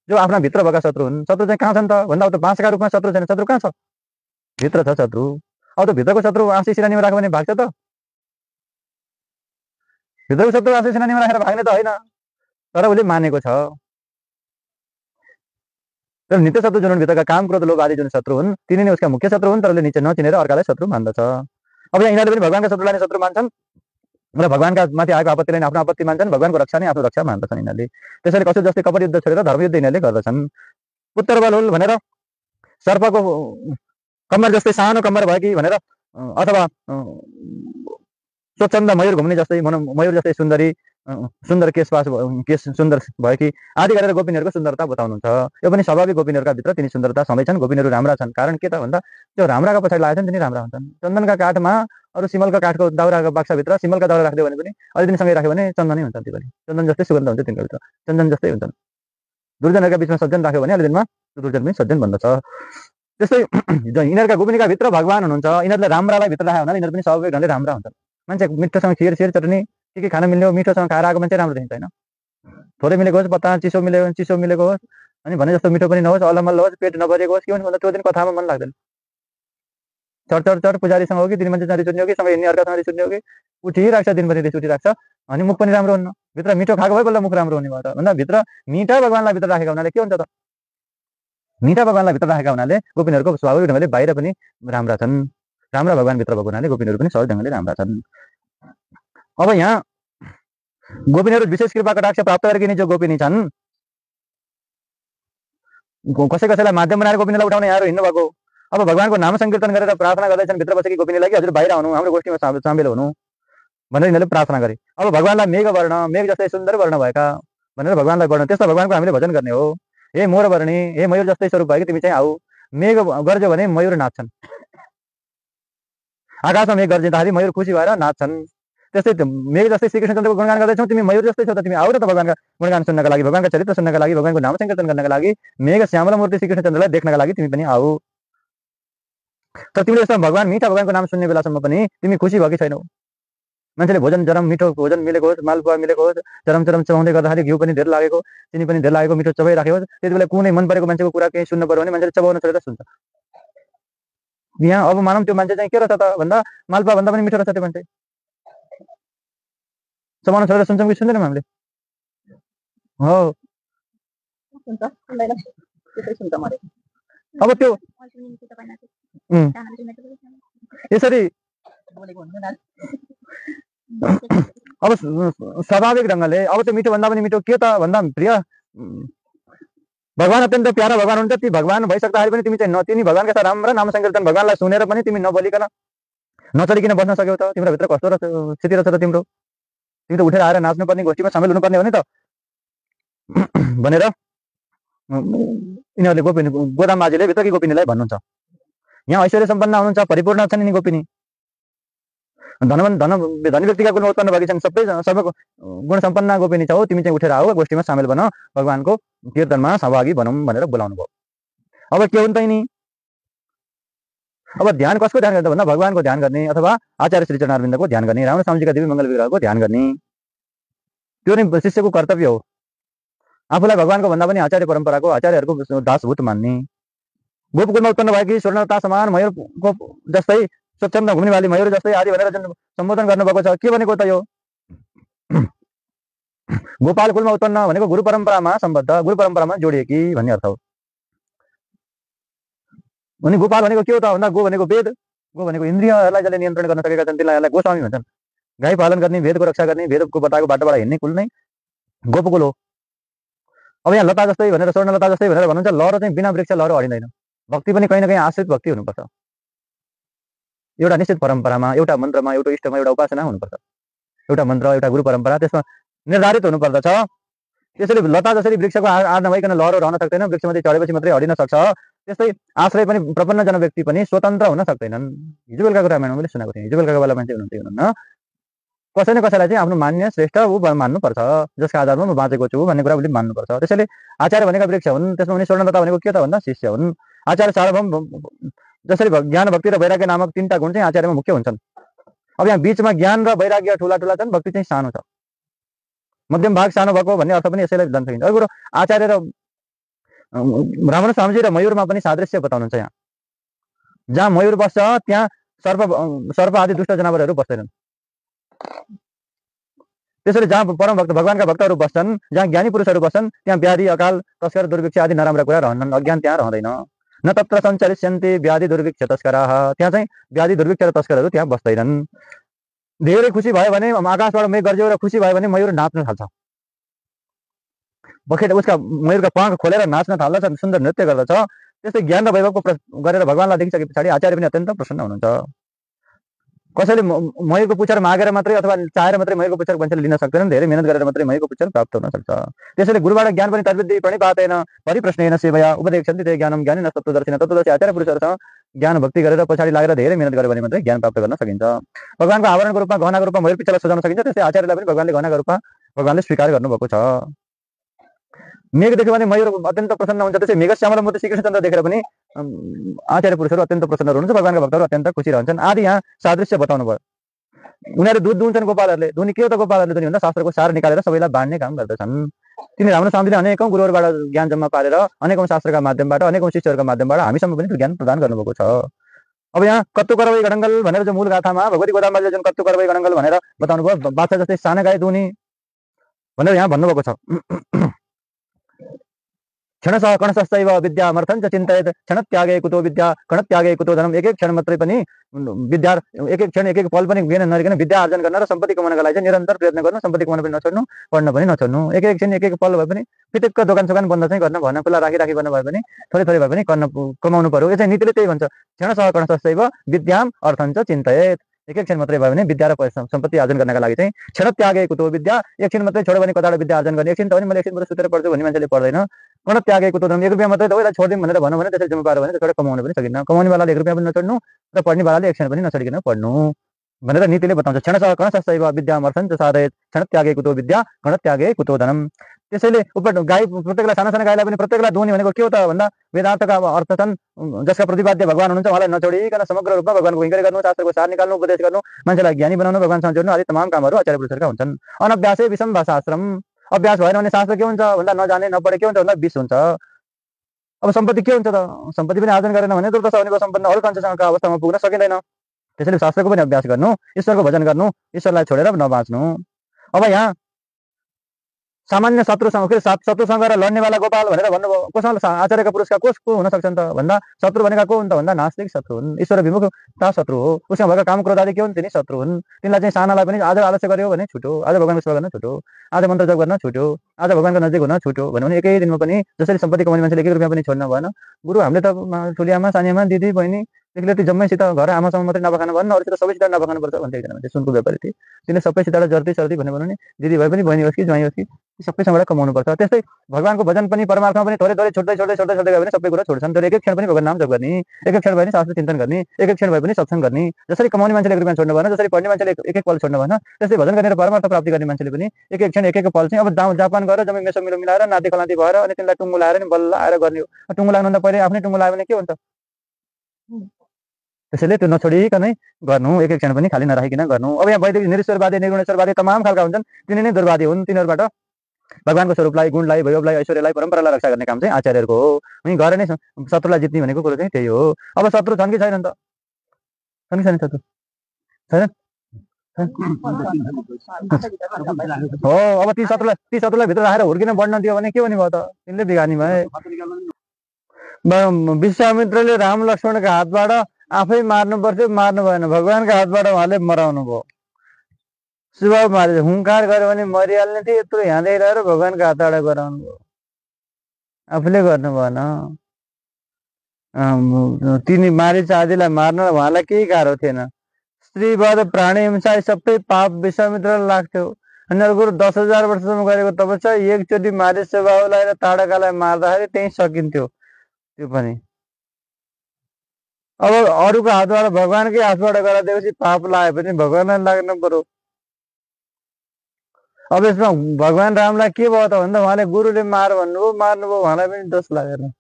जो आफ्ना भित्र भएका शत्रु हुन्। शत्रु चाहिँ कहाँ छन् त भन्दा अब त बाँसका रूपमा शत्रु छैन। शत्रु कहाँ छ? भित्र छ शत्रु। अब त भित्रको शत्रु आँसी सिरानीमा राख्यो भने भाग्छ त? भित्रको शत्रु आँसी सिरानीमा राखेर भाग्ने त होइन, तर उसले मानेको छ। तर नित्य शत्रु जुन भित्रका काम क्रोध लोभ आदि जुन शत्रु हुन् तिनी नै उसका मुख्य शत्रु हुन्, तर उसले निचे नचिनेर अर्कालाई शत्रु मान्दछ। अब यहाँ यिनीहरूले पनि भगवानका शत्रुलाई नै शत्रु मान्छन् र भगवानका माथि आएको आपत्तिलाई नै आफ्नो आपत्ति मान्छन्। भगवानको रक्षा नै आफ्नो रक्षा मान्दछन् यिनीहरूले। त्यसैले कसो जस्तै कपट युद्ध छोडेर धर्मयुद्ध यिनीहरूले गर्दछन्। पुत्र बल हुल भनेर सर्पको कम्मर जस्तै सानो कम्मर भयो कि भनेर, अथवा स्वच्छन्द मयूर घुम्ने जस्तै मयूर जस्तै सुन्दर केश सुन्दर भयो कि आदि गरेर गोपिनीहरूको सुन्दरता बताउनुहुन्छ। यो पनि स्वाभाविक गोपिनीहरूका भित्र तिनी सुन्दरता छँदैछन्। गोपिनीहरू राम्रा छन्। कारण के त भन्दा त्यो राम्राका पछाडि लागेका छन् तिनी राम्रा हुन्छन्। चन्दनका काठमा अरू सिमलका काठको दाउराको बाक्साभित्र सिमलका दाउरा राख्दियो भने पनि अलि दिनसँगै राख्यो भने चन्दनै हुन्छन्। त्यो पनि चन्दन जस्तै सुगन्ध हुन्छ तिनीको भित्र, चन्दन जस्तै हुन्छन्। दुर्जनहरूका बिचमा सज्जन राख्यो भने अलि दिनमा दुर्जन पनि सज्जन बन्दछ। त्यस्तै यिनीहरूका गोपिनीका भित्र भगवान हुनुहुन्छ। यिनीहरूले राम्रालाई भित्र राख्यो भने यिनीहरू पनि स्वाभाविक ढङ्गले राम्रा हुन्छन्। मान्छे मिठोसँग खिर चटनी के खान मिल्ने हो, मिठोसँग खाएर आएको मान्छे राम्रो देखिन्छ होइन? थोरै मिलेको होस्, पत्ता चिसो मिलेको होस्, अनि भने जस्तो मिठो पनि नहोस्, अलमल्ल होस्, पेट नभरेको होस्, के भने भन्दा त्यो दिन कथामा मन लाग्दैन। चढ पुजारीसँग हो कि तिनी मान्छे रिस उठ्ने हो कि सँगै हिँड्ने अर्कासँग रिस उठ्ने हो कि उठिराख्छ, दिनभरि रिस उठिराख्छ, अनि मुख पनि राम्रो हुन्न। भित्र मिठो खाएको भए बल्ल मुख राम्रो हुने भयो त भन्दा भित्र मिठा भगवानलाई भित्र राखेका हुनाले के हुन्छ त? मिठा भगवानलाई भित्र राखेका हुनाले गोपिनीहरूको स्वाभाविक ढङ्गले बाहिर पनि राम्रा छन्। राम्रा भगवान भित्र भएको हुनाले गोपिनीहरू पनि सहज ढङ्गले राम्रा छन्। अब यहाँ गोपिनीहरू विशेष कृपा कटाक्ष प्राप्त गरेकी जो गोपिनी छन् कसै कसैलाई माध्यम बनाएर गोपिनीलाई उठाउने यहाँहरू हिँड्नु भएको। अब भगवानको नाम संकीर्तन गरेर प्रार्थना गर्दैछन् भित्र बसेकी गोपिनीलाई कि हजुर बाहिर आउनु, हाम्रो गोष्ठीमा सामेल हुनु भनेर यिनीहरूले प्रार्थना गरे। अब भगवानलाई मेघ वर्ण, मेघ जस्तै सुन्दर वर्ण भएका भनेर भगवानलाई वर्ण, त्यस्तो भगवानको हामीले भजन गर्ने हो। हे मोर वर्णी, हे मयूर जस्तै स्वरूप भएकी तिमी चाहिँ आऊ। मेघ गर्ज्यो भने मयूर नाच्छन्, आकाशमा मेघ गर्जिँदाखेरि मयूर खुसी भएर नाच्छन्। त्यस्तै मेघ जस्तै श्रीकृष्णचन्द्रको गुणगान गर्दैछौँ, तिमी मयूर जस्तै छौ त तिमी आऊ न त भगवानका गुणगान सुन्नका लागि, भगवानका चरित्र सुन्नका लागि, भगवानको नाम संकीर्तन गर्नका लागि, मेघ श्यामला मूर्ति श्रीकृष्णचन्द्रलाई देख्नका लागि तिमी पनि आऊ। तर तिमीले यस्तो भगवान मिठा भगवानको नाम सुन्ने बेलासम्म पनि तिमी खुसी भएकी छैनौ। मान्छेले भोजन जरम मिठो भोजन मिलेको होस्, मालपुवा मिलेको होस्, चरम चरम चबाउँदै गर्दाखेरि घिउ पनि धेरै लागेको, चिनी पनि धेरै लागेको, मिठो चबाइराखेको होस्, त्यति बेला कुनै मन परेको मान्छेको कुरा केही सुन्नु पर्यो भने मान्छेले चबाउन छोडेर सुन्छ। यहाँ अब मानौँ त्यो मान्छे चाहिँ के रहेछ त भन्दा मालपुवा भन्दा पनि मिठो रहेछ त्यो मान्छे, चबाउन छोडेर सुन्छौँ कि सुन्दैनौँ हामीले? हो। अब त्यो यसरी अब स्वाभाविक ढङ्गले अब त्यो मिठो भन्दा पनि मिठो के त भन्दा प्रिय भगवान अत्यन्त प्यारा भगवान हुन्छ। ती भगवान भइसक्दाखेरि पनि तिमी चाहिँ तिनी भगवानका साथ राम्रा नाम संकीर्तन भगवानलाई सुनेर पनि तिमी नबोलिकन नचलिकन बस्न सक्यौ त? तिम्रो भित्र कस्तो स्थिति रहेछ त तिम्रो? तिमी त उठेर आएर नाच्नुपर्ने, गोष्ठीमा सामेल हुनुपर्ने हो नि त भनेर यिनीहरूले गोपिनी गोदाम माझीले भित्रकी गोपिनीलाई भन्नुहुन्छ। यहाँ ऐश्वर्य सम्पन्न हुनुहुन्छ, परिपूर्ण छन् यिनी गोपिनी, धनी व्यक्तिका गुणमा उत्पन्न भएकी छन्, सबै गुण सम्पन्न गोपिनी छौ, तिमी चाहिँ उठेर आऊ, गोष्ठीमा सामेल बन, भगवानको कीर्तनमा सहभागी भनौँ भनेर बोलाउनु भयो। अब के हुन्छ नि? अब ध्यान कसको ध्यान गर्दा भन्दा भगवानको ध्यान गर्ने अथवा आचार्य श्री चरणारविन्दको ध्यान गर्ने, राम स्वामीजीका दिव्य मङ्गल विग्रहको ध्यान गर्ने, त्यो नै शिष्यको कर्तव्य हो। आफूलाई भगवानको भन्दा पनि आचार्य परम्पराको आचार्यहरूको दासभूत मान्ने, गोपकुलमा उत्पन्न भएकी स्वर्णलता समान मयूरको जस्तै स्वच्छन्द घुम्ने वाली मयूर जस्तै आदि भनेर जुन सम्बोधन गर्नुभएको छ, के भनेको त यो? गोपाल कुलमा उत्पन्न भनेको गुरु परम्परामा सम्बद्ध, गुरु परम्परामा जोडिएकी भन्ने अर्थ हो। अनि गोपाल भनेको के हो त भन्दा गो भनेको वेद, गो भनेको इन्द्रियहरूलाई जसले नियन्त्रण गर्न सकेका छन् तिनलाई गोस्वामी भन्छन्। गाई पालन गर्ने, वेदको रक्षा गर्ने, वेदको बताएको बाटोबाट हिँड्ने कुल नै गोपकुल हो। अब यहाँ लता जस्तै भनेर स्वर्ण लता जस्तै भनेर भन्नुहुन्छ, लहरो चाहिँ बिना वृक्ष लहरो हरिँदैन। भक्ति पनि कहीँ न कहीँ आश्रित भक्ति हुनुपर्छ, एउटा निश्चित परम्परामा, एउटा मन्त्रमा, एउटा इष्टमा, एउटा उपासना हुनुपर्छ, एउटा मन्त्र, एउटा गुरु परम्परा त्यसमा निर्धारित हुनुपर्दछ। त्यसैले लता जसरी वृक्षको आड नभइकन लहरो रहन सक्दैन, वृक्षमाथि चढेपछि मात्रै हरिन सक्छ, त्यस्तै आश्रय पनि प्रपन्नजना व्यक्ति पनि स्वतन्त्र हुन सक्दैनन्। हिजो बेलुकाको रामायणमा मैले सुनेको थिएँ, हिजो बेलुकाको बेला मान्छे हुनुहुन्न, कसै न कसैलाई चाहिँ आफ्नो मान्य श्रेष्ठ ऊ मान्नुपर्छ, जसका आधारमा म बाँचेको छु भन्ने कुरा उसले मान्नुपर्छ। त्यसैले आचार्य भनेका वृक्ष हुन्, त्यसमा पनि स्वर्णलता भनेको के त भन्दा शिष्य हुन्। आचार्य सार्वभौम जसरी ज्ञान भक्ति र वैराग्य नामक तीनटा गुण चाहिँ आचार्यमा मुख्य हुन्छन्। अब यहाँ बिचमा ज्ञान र वैराग्य ठुला ठुला छन्, भक्ति चाहिँ सानो छ, मध्यम भाग सानो भएको भन्ने अर्थ पनि यसैलाई जान सकिन्छ। अर्को कुरो आचार्य र ब्राह्मण स्वामीजी र मयूरमा पनि सादृश्य बताउनुहुन्छ। यहाँ जहाँ मयूर बस्छ त्यहाँ सर्प आदि दुष्ट जनावरहरू बस्दैनन्। त्यसैले जहाँ परम भक्त भगवानका भक्तहरू बस्छन्, जहाँ ज्ञानी पुरुषहरू बस्छन्, त्यहाँ व्याधि, अकाल, तस्कर, दुर्भिक्ष आदि नराम्रा कुरा रहन्छन्, अज्ञान त्यहाँ रहँदैन। न तत्र सञ्चरिष्यन्ते व्याधि दुर्भिक्ष तस्कराः, त्यहाँ चाहिँ व्याधि दुर्भिक्ष र तस्करहरू त्यहाँ बस्दैनन्। धेरै खुसी भयो भने आकाशबाट मेघ गर्ज्यो र खुसी भयो भने मयूर नाच्न थाल्छ, बखेट उसका मयूरका पाख खोलेर नाच्न थाल्दछ, सुन्दर नृत्य गर्दछ। त्यस्तै ज्ञान र वैभवको गरेर भगवानलाई देखिसके पछाडि आचार्य पनि अत्यन्त प्रसन्न हुनुहुन्छ। कसैले मयूरको पुच्छर मागेर मात्रै अथवा चाहेर मात्रै मयूरको पुच्छर मान्छेले लिन सक्दैनन्, धेरै मेहनत गरेर मात्रै मयूरको पुच्छर प्राप्त हुन सक्छ। त्यसैले गुरुबाट ज्ञान पनि तद्विद्धि प्रणिपातेन परिप्रश्नेन सेवया उपदेक्षन्ति ते ज्ञानम ज्ञानिनः तत्त्वदर्शिनः, तत्त्वदर्शी आचार्य पुरुषहरूसँग ज्ञान भक्ति गरेर पछाडि लागेर धेरै मेहनत गरे भने मात्रै ज्ञान प्राप्त गर्न सकिन्छ। भगवानको आवरणको रूपमा गहनाको रूपमा मयूर पिच्छालाई सजाउन सकिन्छ, त्यस्तै आचार्यलाई पनि भगवानले गहनाको रूपमा भगवानले स्वीकार गर्नुभएको छ। मेघ देख्यो भने मयूर अत्यन्त प्रसन्न हुन्छ, त्यसै मेघ श्यामला मूर्ति श्रीकृष्णचन्द्र देखेर पनि आचार्य पुरुषहरू अत्यन्त प्रसन्न हुनुहुन्छ, भगवानका भक्तहरू अत्यन्त खुसी रहन्छन् आदि यहाँ सादृश्य बताउनु भयो। उनीहरू दुध दुहुन्छन् गोपालहरूले, दुनी के हो त गोपालहरूले दुनी भन्दा शास्त्रको सार निकालेर सबैलाई बाँड्ने काम गर्दछन्। तिनी राम्रो स्वामीले अनेकौँ गुरुहरूबाट ज्ञान जम्मा पारेर अनेकौँ शास्त्रका माध्यमबाट अनेकौँ शिष्यहरूका माध्यमबाट हामीसम्म पनि त्यो ज्ञान प्रदान गर्नुभएको छ। अब यहाँ कत्तु करवै गडङ्गल भनेर जो मूल गाथामा भगवती गोदामले जुन कत्तु करवै गडङ्गल भनेर बताउनु भयो, बाछा जस्तै साना गाई दुनी भनेर यहाँ भन्नुभएको छ। क्षणशः कणशश्चैव विद्यामर्थं च चिन्तयेत् क्षणत्यागे कुतो विद्या कणत्यागे कुतो धनम। एक एक क्षण मात्रै पनि विद्या एक एक क्षण एक एक पल पनि बिना नरिकन विद्या आर्जन गर्न र सम्पत्ति कमाउनका लागि चाहिँ निरन्तर प्रयत्न गर्नु, सम्पत्ति कमाउन पनि नछोड्नु, पढ्न पनि नछोड्नु। एक एक क्षण एक एक पल भए पनि फिटिक्क दोकान सोकान बन्द चाहिँ गर्न भएन, खुला राखी गर्न भए पनि थोरै थोरै भए पनि कमाउनु पर्यो। यो चाहिँ नीतिले त्यही भन्छ, क्षणशः कणशश्चैव विद्याम अर्थं च चिन्तयेत्। एक एक क्षण मात्रै भयो भने विद्या र सम्पत्ति आर्जन गर्नका लागि चाहिँ क्षण त्यागे कुतो विद्या, एक क्षण मात्रै छोड्यो भने कताबाट विद्या आर्जन गर्ने, एकछिन त पनि मैले एकछिन बरु सुतेर पढ्छु भन्ने मान्छेले पढ्दैन। कण त्यागे कुतो धर्म, 1 रुपैयाँ मात्रै त छोडिदिउँ भनेर भनौँ भने त्यसरी जम्मा पारो भने त्यसबाट कमाउन पनि सकिन्न। कमाउने वालाले 1 रुपैयाँ पनि नछोड्नु र पढ्ने वालाले एक क्षण पनि नछोडिकन पढ्नु भनेर नीतिले बताउँछ। क्षणशः कणशश्चैव विद्यामर्थं च साधयेत् क्षण त्यागे कुतो विद्या कण त्यागे कुतो धनम। त्यसैले गाई प्रत्येकलाई साना साना गाईलाई पनि प्रत्येकलाई दुहुने भनेको के हो त भन्दा वेदान्तका अर्थ छन्, जसका प्रतिपाद्य भगवान हुनुहुन्छ उहाँलाई नछोडिकन समग्र रूपमा भगवानको हिँगरी गर्नु, शास्त्रको सार निकाल्नु, उपदेश गर्नु, मान्छेलाई ज्ञानी बनाउनु, भगवानसँग जोड्नु आदि तमाम कामहरू आचार्य पुरुषहरूका हुन्छन्। अनभ्यासै विषम शास्त्रम, अभ्यास भएन भने शास्त्र के हुन्छ भन्दा नजाने नपढे के हुन्छ भन्दा विष हुन्छ। अब सम्पत्ति के हुन्छ त, सम्पत्ति पनि आर्जन गरेन भने दुर्दशा हुने सम्पन्न अरू मान्छेसँगका अवस्थामा पुग्न सकिँदैन। त्यसैले शास्त्रको पनि अभ्यास गर्नु, ईश्वरको भजन गर्नु, ईश्वरलाई छोडेर नबाँच्नु। अब यहाँ सामान्य शत्रुसँग शत्रुसँग र लड्नेवाला गोपाल भनेर भन्नुभयो, कोसँग आचार्यका पुरुषका को हुन सक्छन् त भन्दा शत्रु भनेका को हुन् त भन्दा नास्तिक शत्रु हुन्, ईश्वर विमुखता शत्रु हो। उसँग भएका काम क्रोध आदि के हुन्, तिनी शत्रु हुन्। तिनलाई चाहिँ सानालाई पनि आज आलस्य गर्यो भने छुट्यो, आज भगवानको सेवा गर्न छुट्यो, आज मन्त्र जप गर्न छुट्यो, आज भगवानको नजिक हुन छुट्यो भन्यो भने एकै दिनमा पनि जसरी सम्पत्ति कमाउने मान्छेले 1 रुपैयाँ पनि छोड्न भएन। गुरु हामीले त ठुलियामा सानियामा दिदी बहिनी त्यसले त्यो जम्मैसित घर आमासँग मात्रै नभखानु भन्न, अरूसित सबैसित नभखानु पर्छ भन्थे एकजना मान्छे सुनको व्यापारी थिए। तिनले सबैसित जर्ती सर्ती भन्यो भने दिदी भए पनि बहिनी होस् कि ज्वाइँ होस् कि सबैसँगबाट कमाउनु पर्छ। त्यस्तै भगवानको भजन पनि परमार्थमा पनि थोरै थोरै छोड्दै छोड्दै छोड्दै छोड्दै गयो भने सबै कुरा छोड्छन्। तर एक एक क्षण पनि भगवान नाम जप गर्ने, एक एक क्षण भए पनि शास्त्र चिन्तन गर्ने, एक एक क्षण भए पनि सत्संग गर्ने। जसरी कमाउने मान्छेले 1 रुपैयाँ छोड्नु भएन, जसरी पढ्ने मान्छेले एक एक पल छोड्नु भएन, त्यसै भजन गर्ने र परमार्थ प्राप्ति गर्ने मान्छेले पनि एक एक क्षण एक एक पल चाहिँ अब जापान गएर जम्मै मेसो मिलो मिलाएर नाति खलान्ती भएर अनि तिनलाई टुङ्गो लाएर नि बल्ल आएर गर्ने हो। टुङ्गो लाग्नुभन्दा पहिले आफ्नै टुङ्गो लाग्यो भने के हुन्छ। त्यसैले त्यो नछोडिकनै गर्नु, एक एक क्षण पनि खाली नराखिकन गर्नु। अब यहाँ वैदिक निरीश्वरवादी निर्गुणेश्वरवादी तमाम खालका हुन्छन्, तिनी नै दुर्वादी हुन्। तिनीहरूबाट भगवानको स्वरूपलाई, गुणलाई, वैभवलाई, ऐश्वर्यलाई, परम्परालाई रक्षा गर्ने काम चाहिँ आचार्यहरूको हो। अनि गएर नै शत्रुलाई जित्ने भनेको कुरो चाहिँ त्यही हो। अब शत्रु छन् कि छैनन् त, छन् कि छैन शत्रु, छैन हो। अब ती शत्रुलाई भित्र राखेर हुर्किन बढ्न दियो भने के हुने भयो त, तिनले बिगार्ने भए। विश्वामित्रले राम लक्ष्मणका हातबाट आफै मार्नु पर्थ्यो, मार्नु भएन, भगवानका हातबाट उहाँले मराउनु भयो। स्वभाव मारे हुङ्कार गर्यो भने मरिहाल्ने थियो, यत्रो हिँड्दै रहेर भगवानका हातबाट गराउनु भयो, आफूले गर्नु भएन। तिनी मारिच आदिलाई मार्न उहाँलाई केही गाह्रो थिएन। स्त्रीवाद, प्राणी हिंसा सबै पाप विश्वामित्रलाई लाग्थ्यो। अनि अर्को 10,000 वर्षसम्म गरेको तपस्या एकचोटि मारिच स्वभावलाई र ताडकालाई मार्दाखेरि त्यही सकिन्थ्यो त्यो पनि। अब अरूको हातबाट भगवानकै हातबाट गराइदिएपछि पाप लाए पनि भगवानलाई लाग्नु पर्यो। अब यसमा भगवान रामलाई के भयो त भन्दा उहाँले गुरुले मार भन्नुभयो, मार्नुभयो, उहाँलाई पनि दोष लागेन।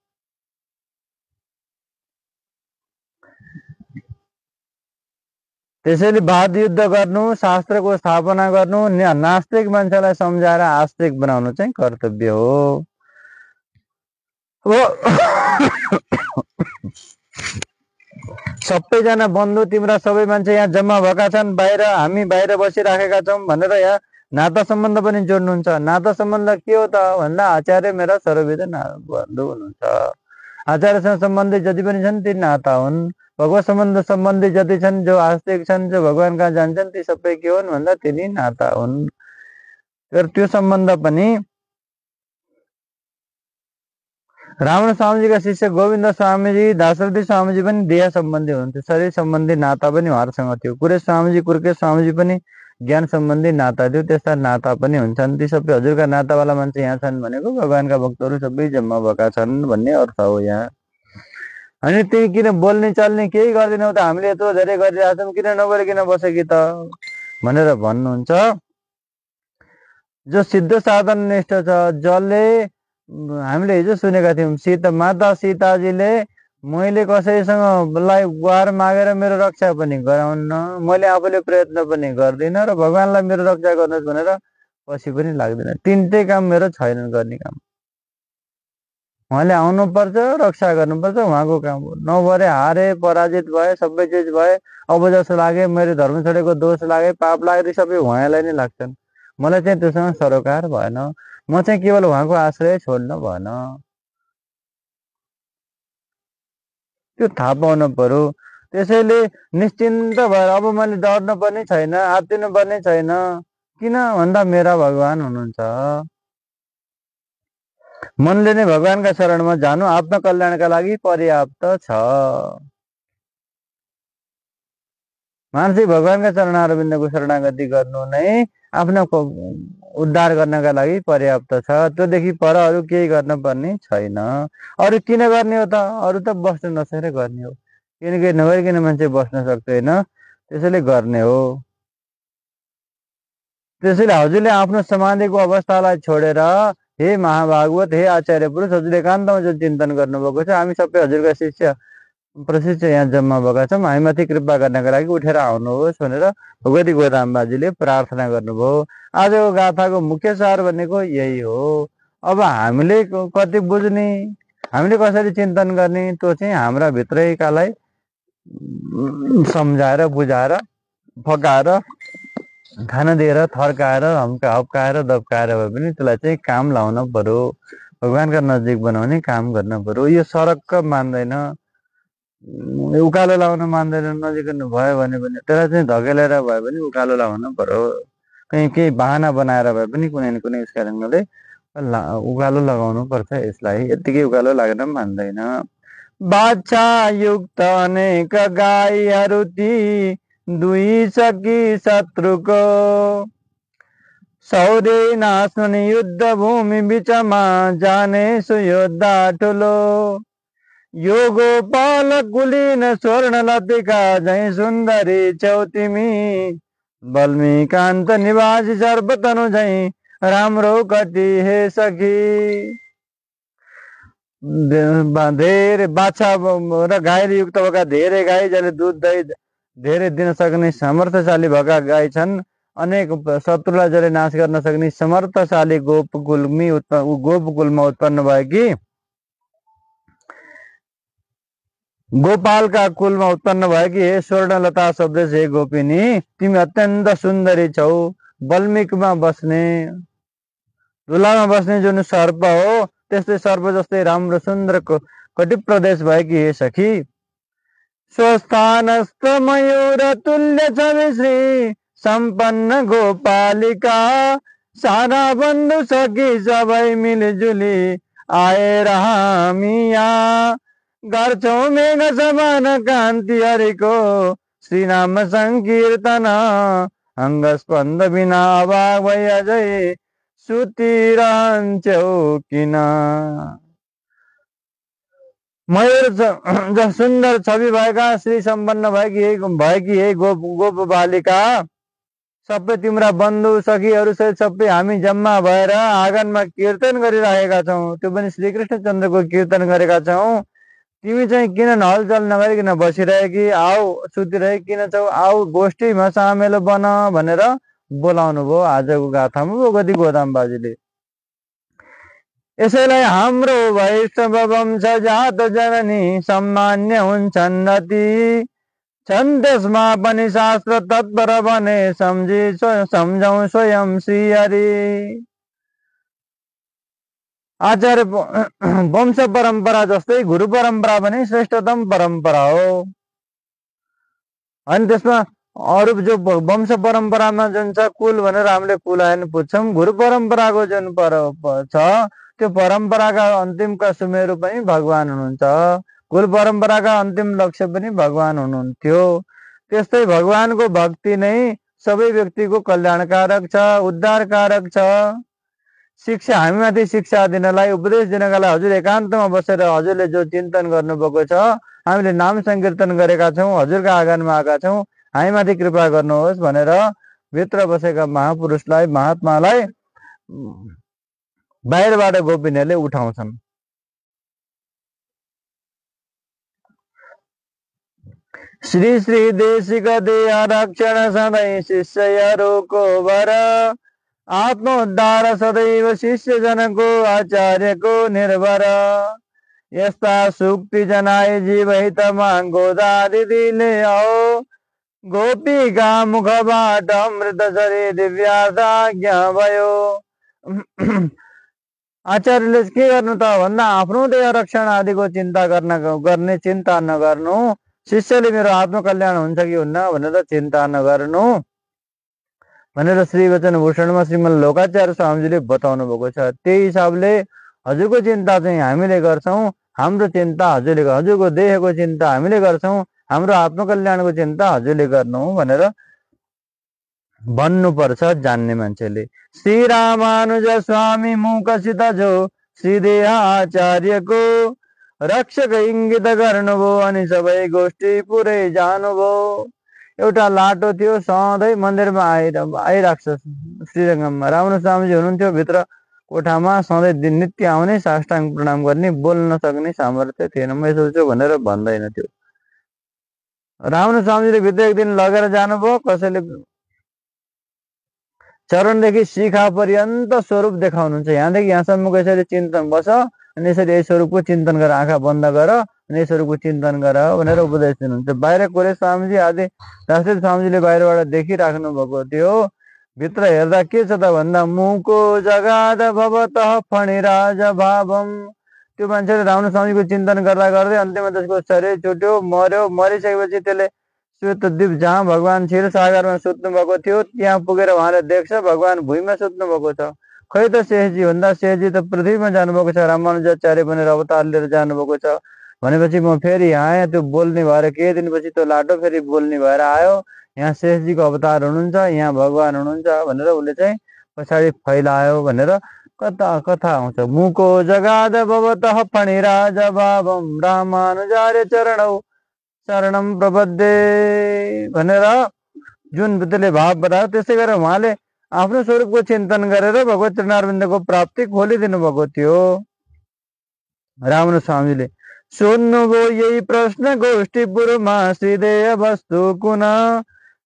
त्यसैले वाद युद्ध गर्नु, शास्त्रको स्थापना गर्नु, नास्तिक मान्छेलाई सम्झाएर आस्तिक बनाउनु चाहिँ कर्तव्य हो। सबैजना बन्धु तिम्रा सबै मान्छे यहाँ जम्मा भएका छन्, बाहिर हामी बाहिर बसिराखेका छौँ भनेर यहाँ नाता सम्बन्ध पनि जोड्नुहुन्छ। नाता सम्बन्ध के हो त भन्दा आचार्य मेरा सर्वविध बन्धु हुनुहुन्छ। आचार्यसँग सम्बन्धित जति पनि छन् ती नाता हुन्। भगवत सम्बन्धी जति छन्, जो आस्तिक छन्, जो भगवान कहाँ जान्छन्, ती सबै के हुन् भन्दा तिनी नाता हुन्। तर त्यो सम्बन्ध पनि रावण स्वामीजीका शिष्य गोविन्द स्वामीजी, दाशरथी स्वामीजी पनि देह सम्बन्धी हुनुहुन्थ्यो, शरीर सम्बन्धी नाता पनि उहाँहरूसँग थियो। कुरेश स्वामीजी, कुर्केश स्वामीजी पनि ज्ञान सम्बन्धी नाता थियो, त्यस्ता नाता पनि हुन्छन्। ती सबै हजुरका नातावाला मान्छे यहाँ छन् भनेको भगवानका भक्तहरू सबै जम्मा भएका छन् भन्ने अर्थ हो यहाँ। अनि तिमी किन बोल्ने चल्ने केही गर्दैनौ त, हामीले यत्रो धेरै गरिरहेको छौँ, किन नगरिकन बसेकी त भनेर भन्नुहुन्छ। जो सिद्ध साधन निष्ठ छ, जसले हामीले हिजो सुनेका थियौँ, माता सीताजीले मैले कसैसँग गुहार मागेर मेरो रक्षा पनि गराउन्न, मैले आफूले प्रयत्न पनि गर्दिनँ र भगवानलाई मेरो रक्षा गर्नुहोस् भनेर पछि पनि लाग्दैन। तिनटै काम मेरो छैनन् गर्ने काम। उहाँले आउनुपर्छ, रक्षा गर्नुपर्छ, उहाँको काम हो। नभए हारे, पराजित भए, सबै चिज भए, अबजस लागे, मेरो धर्म छोडेको दोष लागे, पाप लागे, सबै उहाँलाई नै लाग्छन्। मलाई चाहिँ त्योसँग सरोकार भएन। म चाहिँ केवल उहाँको आश्रय छोड्न भएन। त्यो थाहा पाउनु पर्यो। त्यसैले निश्चिन्त भएर अब मैले डर्नु पर्ने छैन, आत्तिनु पर्ने छैन। किन भन्दा मेरा भगवान हुनुहुन्छ। मनले नै भगवानका शरणमा जानु आत्मकल्याणका लागि पर्याप्त छ। मानसिक भगवानका चरणारविन्दको शरणागति गर्नु नै आफ्नो उद्धार गर्नका लागि पर्याप्त छ। त्योदेखि पर अरू केही गर्न पर्ने छैन। अरू किन गर्ने हो त? अरू त बस्नु नसकेर गर्ने हो। किनकि नगरिकन मान्छे बस्न सक्दैन, त्यसैले गर्ने हो। त्यसैले हजुरले आफ्नो समाधिको अवस्थालाई छोडेर हे महाभागवत, हे आचार्य पुरुष, हजुरले एकान्तमा जो चिन्तन गर्नुभएको छ, हामी सबै हजुरका शिष्य प्रशिष्य यहाँ जम्मा भएका छौँ, हामीमाथि कृपा गर्नका लागि उठेर आउनुहोस् भनेर भगवती गोदाम्बाजीले प्रार्थना गर्नुभयो। आजको गाथाको मुख्य सार भनेको यही हो। अब हामीले कति बुझ्ने, हामीले कसरी चिन्तन गर्ने, त्यो चाहिँ हाम्रा भित्रैकालाई सम्झाएर, बुझाएर, फकाएर, खान दिएर, थर्काएर, हप्काएर, दब्काएर भए पनि त्यसलाई चाहिँ काम लाउन पर्यो। भगवानका नजिक बनाउने काम गर्न पर्यो। यो सरक्क मान्दैन, उकालो लाउन मान्दैन, नजिक भयो भने त्यसलाई चाहिँ धकेलेर भए पनि उकालो लाउन पर्यो। कहीँ केही बाहना बनाएर भए पनि कुनै न कुनै कारणले उकालो लगाउनु पर्छ। यसलाई यत्तिकै उकालो लाग्न मान्दैन। बाछा युक्त अनेक गाईहरू ती दुई सकी शत्रुको, सौर्य नाच्ने युद्ध भूमि बिचमा जाने सुयोद्धा ठुलो। यो गोपाल कुलीन स्वर्ण लतिका झै सुन्दरी छौ तिमी, बल्मीकान्त निवासी सर्वतनु झै राम्रो कति हे सखी। धेरै बाछा र गाईले युक्त भएका धेरै गाई, जसले दुध दही धेरै दिन सक्ने सामर्थ्यशाली भएका गाई छन्। अनेक शत्रुलाई जसले नाश गर्न सक्ने समर्थशाली गोपकुलमा उत्पन्न भएकी, गोपालका कुलमा उत्पन्न भएकी हे स्वर्णलता शब्द हे गोपिनी, तिमी अत्यन्त सुन्दरी छौ। बल्मिकमा बस्ने, धुलामा बस्ने जुन सर्प हो, त्यस्तै सर्प जस्तै राम्रो सुन्दर कटि प्रदेश भएकी हे सखी। स्वस्थानस्थ मयूर तुल्य छवि श्री सम्पन्न गोपालिका, सारा बन्धु सखी सबै मिलिजुली आएर हामी यहाँ गर्छौं मेघ समान कान्ति हरिको श्रीनाम संकीर्तन। अङ्गस्पन्द बिना अभाग भई अझै सुतिरहन्छौ किन। मयूर सुन्दर छवि भएका, श्री सम्पन्न भएकी हे गोप बालिका, सबै तिम्रा बन्धु सखीहरू सबै हामी जम्मा भएर आँगनमा कीर्तन गरिरहेका छौँ। त्यो पनि श्रीकृष्णचन्द्रको कीर्तन गरेका छौँ। तिमी चाहिँ किन हलचल नगरिकन बसिरहेकी, आऊ सुतिरहेकी किन छौ, आऊ गोष्ठीमा सामेल बन भनेर बोलाउनु भयो आजको गाथामा भगवती गोदाम्बाजीले। यसैलाई हाम्रो वैष्णव वंश जात जननी सम्मान्य हुन्छन् रति, छन् त्यसमा पनि शास्त्र तत्पर भने सम्झौं स्वयं श्रीहरि। आचार्य वंश परम्परा जस्तै गुरु परम्परा पनि श्रेष्ठतम परम्परा हो। अनि त्यसमा अरू जो वंश परम्परामा जुन छ कुल भनेर हामीले कुल आएन पुच्छौँ, गुरु परम्पराको जुन छ त्यो परम्पराका अन्तिमका सुमेरु पनि भगवान हुनुहुन्छ। कुल परम्पराका अन्तिम लक्ष्य पनि भगवान हुनुहुन्थ्यो। त्यस्तै भगवानको भक्ति नै सबै व्यक्तिको कल्याणकारक छ, उद्धारकारक छ। शिक्षा हामीमाथि शिक्षा दिनलाई, उपदेश दिनका लागि हजुर एकान्तमा बसेर हजुरले जो चिन्तन गर्नुभएको छ, हामीले नाम संकीर्तन गरेका छौँ, हजुरका आँगनमा आएका छौँ, हामीमाथि कृपा गर्नुहोस् भनेर भित्र बसेका महापुरुषलाई, महात्मालाई बाहिरबाट गोपिनीहरूले उठाउँछन्। श्री श्री देशिक देह रक्षण सधैँ शिष्यहरूको भर, आत्मोद्धार सदैव शिष्य जनको आचार्यको निर्भर। यस्ता सुक्ति जनाए जीव हितमा गोदा दिदीले आओ, गोपीका मुखबाट अमृत झरी दिव्यार्थ आज्ञा भयो। आचार्यले के गर्नु त भन्दा आफ्नो देह रक्षण आदिको चिन्ता गर्ने चिन्ता नगर्नु, शिष्यले मेरो आत्मकल्याण हुन्छ कि हुन्न भनेर चिन्ता नगर्नु भनेर श्री वचन भूषणमा श्रीमद् लोकाचार्य स्वामीजीले बताउनु भएको छ। त्यही हिसाबले हजुरको चिन्ता चाहिँ हामीले गर्छौं, हाम्रो चिन्ता हजुरको देहको चिन्ता हामीले गर्छौं, हाम्रो आत्मकल्याणको चिन्ता हजुरले गर्नु भनेर भन्नुपर्छ जान्ने मान्छेले। श्री रामानुज स्वामी मुकसित जो श्रीदेह आचार्यको रक्षक इङ्गित गर्नुभयो अनि सबै गोष्ठी पुरै जानुभयो। एउटा लाटो थियो, सधैँ मन्दिरमा आइराख्छ श्रीरङ्गममा। रामानुज स्वामीजी हुनुहुन्थ्यो भित्र कोठामा, सधैँ दिन नित्य आउने, साष्टाङ्ग प्रणाम गर्ने, बोल्न सक्ने सामर्थ्य थिएन। म यसो छु भनेर भन्दैन थियो। रामानुज स्वामीजीले भित्र एक दिन लगेर जानुभयो, कसैले चरणदेखि शिखा पर्यन्त स्वरूप देखाउनुहुन्छ। यहाँदेखि यहाँसम्मको यसरी चिन्तन बस अनि यसरी यही स्वरूपको चिन्तन गर, आँखा बन्द गर अनि यही स्वरूपको चिन्तन गर भनेर उपदेश दिनुहुन्छ। बाहिर कोरे स्वामीजी आदि राष्ट्रिय स्वामीजीले बाहिरबाट देखिराख्नु भएको थियो। भित्र हेर्दा के छ त भन्दा मुको जगाद भवतः फणिराज भावम। त्यो मान्छेले रामानुज स्वामीको चिन्तन गर्दा गर्दै अन्त्यमा त्यसको शरीर छुट्यो, मर्यो। मरिसकेपछि त्यसले श्वेतद्वीप जहाँ भगवान क्षीर सागरमा सुत्नु भएको थियो त्यहाँ पुगेर उहाँले देख्छ भगवान भुइँमा सुत्नु भएको छ। खै त शेषजी भन्दा शेषजी त पृथ्वीमा जानुभएको छ, रामानुजाचार्य भनेर अवतार लिएर जानुभएको छ। भनेपछि म फेरि यहाँ आएँ, त्यो बोल्ने भएर केही दिनपछि त्यो लाटो फेरि बोल्ने भएर आयो। यहाँ शेषजीको अवतार हुनुहुन्छ, यहाँ भगवान हुनुहुन्छ भनेर उसले चाहिँ पछाडि फैलायो भनेर कथा आउँछ। मुको जगाद भवतः फणिराज भावम रामानुजार्य चरणौ शरणम प्रपद्ये भनेर जुन त्यसले भाव बतायो। त्यसै गरेर उहाँले आफ्नो स्वरूपको चिन्तन गरेर भगवत चरणारविन्दको प्राप्ति खोलिदिनु भएको थियो। रामानुज स्वामीले सोध्नुभयो यही प्रश्न गोष्ठीपुरमा श्रीदेह वस्तु कुन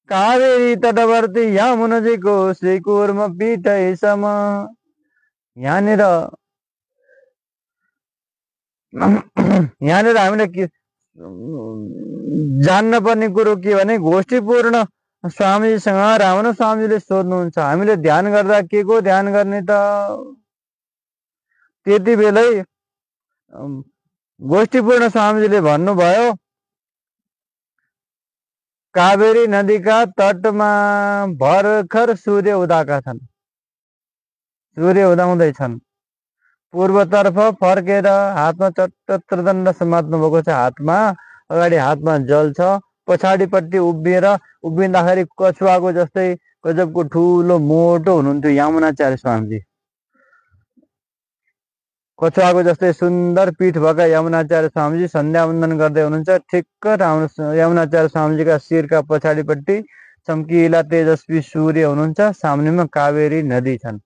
कावेरी तटवर्ती यमुनाजीको श्रीकुर्म पीठै सम। यहाँनिर हामीले जान्न पर्ने कुरो के भने गोष्ठीपूर्ण स्वामीजीसँग रामानुज स्वामीजीले सोध्नुहुन्छ हामीले ध्यान गर्दा के को ध्यान गर्ने त। त्यति बेलै गोष्ठीपूर्ण स्वामीजीले भन्नुभयो कावेरी नदीका तटमा भर्खर सूर्य उदाएका छन्, सूर्य उदाउँदैछन्। पूर्वतर्फ फर्केर हातमा चट्ट त्रिदण्ड समात्नु भएको छ, हातमा अगाडि हातमा जल छ, पछाडिपट्टि उभिँदाखेरि कछुवाको जस्तै गजबको ठुलो मोटो हुनुहुन्थ्यो यमुनाचार्य स्वामीजी। कछुवाको जस्तै सुन्दर पीठ भएका यमुनाचार्य स्वामीजी सन्ध्या वन्दन गर्दै हुनुहुन्छ। ठिक्क यमुनाचार्य स्वामीजीका शिरका पछाडिपट्टि चम्किला तेजस्वी सूर्य हुनुहुन्छ, सामनेमा कावेरी नदी छन्,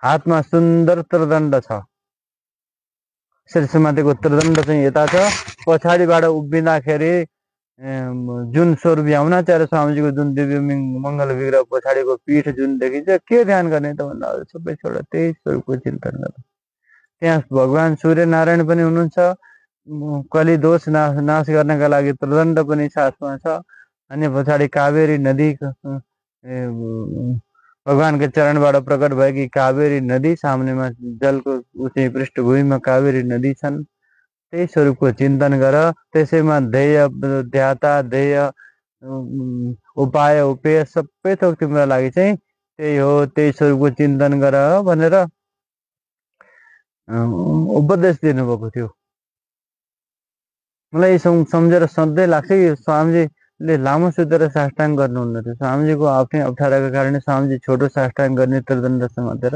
हातमा सुन्दर त्रिदण्ड छ। शीर्षमाथिको त्रिदण्ड चाहिँ यता छ, पछाडिबाट उभिँदाखेरि जुन स्वरूप यमुनाचार्य स्वामीजीको जुन दिव्य मङ्गल विग्रह पछाडिको पीठ जुन देखिन्छ, के ध्यान गर्ने त भन्दा सबै छोडेर त्यही स्वरूपको चिन्तन गर्नु। त्यहाँ भगवान सूर्य नारायण पनि हुनुहुन्छ, कली दोष नाश गर्नका लागि त्रिदण्ड पनि साथमा छ। अनि पछाडि कावेरी नदी भगवानको चरणबाट प्रकट भएकी कावेरी नदी, सामनेमा जलको उच्चै पृष्ठभूमिमा कावेरी नदी छन्। त्यही स्वरूपको चिन्तन गर, त्यसैमा ध्येय ध्याता ध्येय उपाय उपेय सबै थोक तिम्रो लागि चाहिँ त्यही हो, त्यही स्वरूपको चिन्तन गर भनेर उपदेश दिनुभएको थियो। मलाई सम्झेर सधैँ लाग्छ कि स्वामीजीले लामो सुतेर साष्टाङ्ग गर्नुहुन्न थियो। स्वामीजीको आफ्नै अप्ठ्याराको कारणले स्वामीजी छोटो साष्टाङ्ग गर्ने त्रिदण्ड समातेर,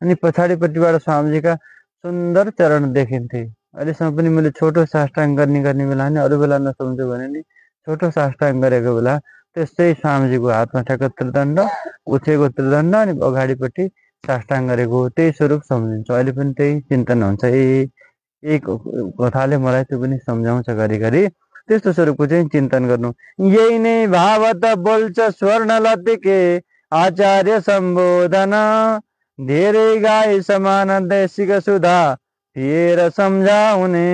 अनि पछाडिपट्टिबाट स्वामीजीका सुन्दर चरण देखिन्थे। अहिलेसम्म पनि मैले छोटो साष्टाङ्ग गर्ने बेला नि अरू बेला नसम्झ्यो भने नि छोटो साष्टाङ्ग गरेको बेला त्यस्तै स्वामीजीको हातमा ठ्याक्क त्रिदण्ड, उठेको त्रिदण्ड अनि अगाडिपट्टि साष्टाङ्ग गरेको त्यही स्वरूप सम्झिन्छ। अहिले पनि त्यही चिन्तन हुन्छ। एक कथाले मलाई त्यो पनि सम्झाउँछ घरिघरि। त्यस्तो स्वरूपको चाहिँ चिन्तन गर्नु। यही नै भावत बोल्छ स्वर्ण लतिके आचार्य सम्बोधन, धेरै गाई समान देशिक सुधा पिएर सम्झाउने,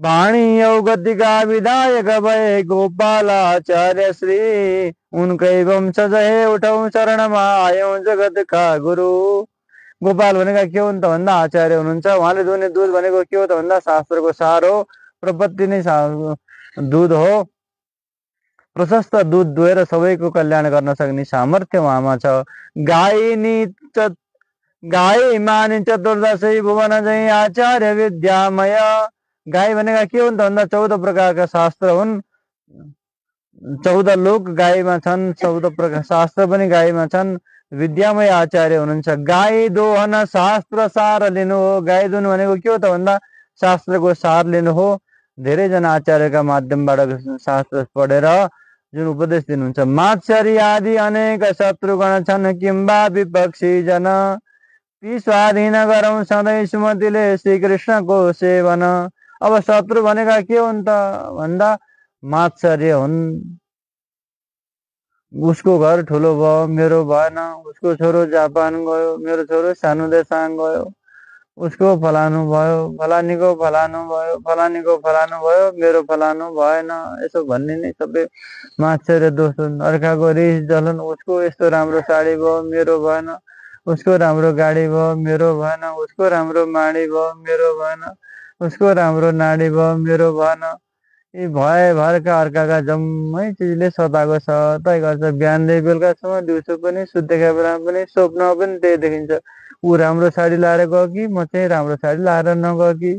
वाणी गतिका विधायक भए गोपाल आचार्य श्री, उनकै वंश जहे उठौं शरणमा आयौं जगत का गुरु। गोपाल भनेका के हुन् त भन्दा आचार्य हुनुहुन्छ। उहाँले दुने दुध भनेको के हो त भन्दा शास्त्रको सार हो, प्रपत्ति नै दुध हो। प्रशस्त दूध दुहेर सबैको कल्याण गर्न सक्ने सामर्थ्य उहाँमा छ। गाई मानि चतुर्दशी भुवन जय आचार्य विद्यामय। गाई भनेका के हुन् त भन्दा 14 प्रकारका शास्त्र हुन्। 14 लोक गाईमा छन्, 14 प्रकार शास्त्र पनि गाईमा छन्। विद्यामय आचार्य हुनुहुन्छ। गाई दोहन शास्त्र सार लिनु हो। गाई दुहुनु भनेको के हो त भन्दा शास्त्रको सार लिनु हो। धेरैजना आचार्यका माध्यमबाट शास्त्र पढेर जुन उपदेश दिनुहुन्छ। मात्सरी आदि अनेक शत्रुगण छन्, किम्बा विपक्षी जन। ती स्वाधीन गरौँ सधैँ सुमतिले श्रीकृष्णको सेवन। अब शत्रु भनेका के हुन् त भन्दा मात्सर्य हुन्। उसको घर ठुलो भयो, मेरो भएन। उसको छोरो जापान गयो, मेरो छोरो सानो देशाङ गयो। उसको फलानु भयो, फलानीको फलानु भयो, फलानीको फलानु भयो, मेरो फलानु भएन। यसो भन्ने नै सबै मात्सर्य दोष हुन्। अर्काको रिस जलन, उसको यस्तो राम्रो साडी भयो, मेरो भएन। उसको राम्रो गाडी भयो, मेरो भएन। उसको राम्रो माडी भयो, मेरो भएन। उसको राम्रो नाडी भयो, मेरो भएन। यी भरका अर्काका जम्मै चिजले सताएको सताइ गर्छ। बिहानदेखि बेलुकासम्म, दिउँसो पनि, सुतेका बेलामा पनि, स्वप्नमा पनि त्यही देखिन्छ। ऊ राम्रो साडी लाएर गयो कि म चाहिँ राम्रो साडी लाएर नगयो कि।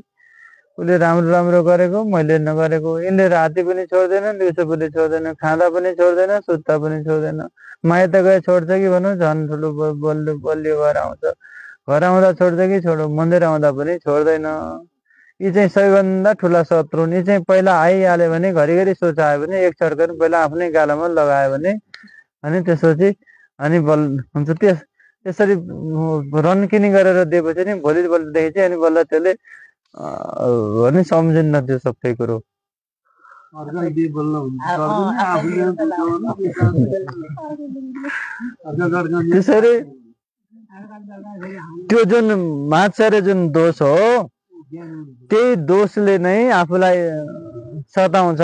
उसले राम्रो राम्रो गरेको, मैले नगरेको। यिनले राति पनि छोड्दैन, दिउँसो पनि छोड्दैन, खाँदा पनि छोड्दैन, सुत्दा पनि छोड्दैन। माइत गए छोड्छ कि भनौँ झन् ठुलो बलियो भएर आउँछ। घर आउँदा छोड्छ कि छोडो, मन्दिर आउँदा पनि छोड्दैन। यी चाहिँ सबैभन्दा ठुला शत्रु हुन्। यी चाहिँ पहिला आइहाल्यो भने, घरिघरि सोचायो भने, एक छर्कन पहिला आफ्नै गालामा लगायो भने अनि त्यसपछि अनि बल हुन्छ। त्यसरी रन्किनी गरेर दिएपछि नि भोलिपल्टदेखि चाहिँ अनि बल्ल त्यसले भने सम्झिन्न त्यो सबै कुरो। त्यसरी त्यो जुन मात्सर्य जुन दोष हो, त्यही दोषले नै आफूलाई सताउँछ।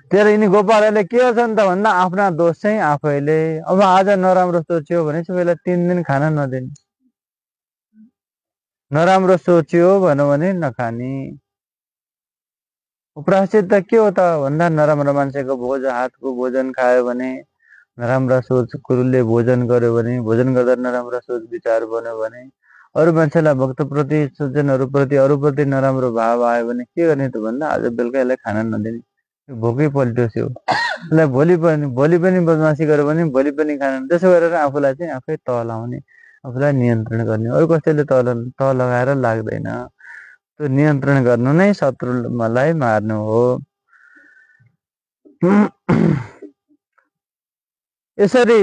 त्यही यिनी गोपालहरूले के गर्छन् त भन्दा आफ्ना दोष चाहिँ आफैले। अब आज नराम्रो सोच्यो भने सबैलाई 3 दिन खाना नदिने, नराम्रो सोच्यो भन्यो भने नखाने। प्रायश्चित के हो त भन्दा नराम्रो मान्छेको हातको भोजन खायो भने, नराम्रा सोच कुरोले भोजन गर्यो भने, भोजन गर्दा नराम्रो सोच विचार बन्यो भने, अरू मान्छेलाई भक्तप्रति, सज्जनहरूप्रति, अरूप्रति नराम्रो भाव आयो भने के गर्ने त भन्दा आज बेलुका यसलाई खाना नदिने। भोकै पल्ट्योस्। यसलाई भोलि पनि बदमासी गर्यो भने भोलि पनि खाना। त्यसो गरेर आफूलाई चाहिँ आफै तह लाउने, आफूलाई नियन्त्रण गर्ने। अरू कसैले तह लगाएर लाग्दैन। त्यो नियन्त्रण गर्नु नै शत्रुलाई मार्नु हो। यसरी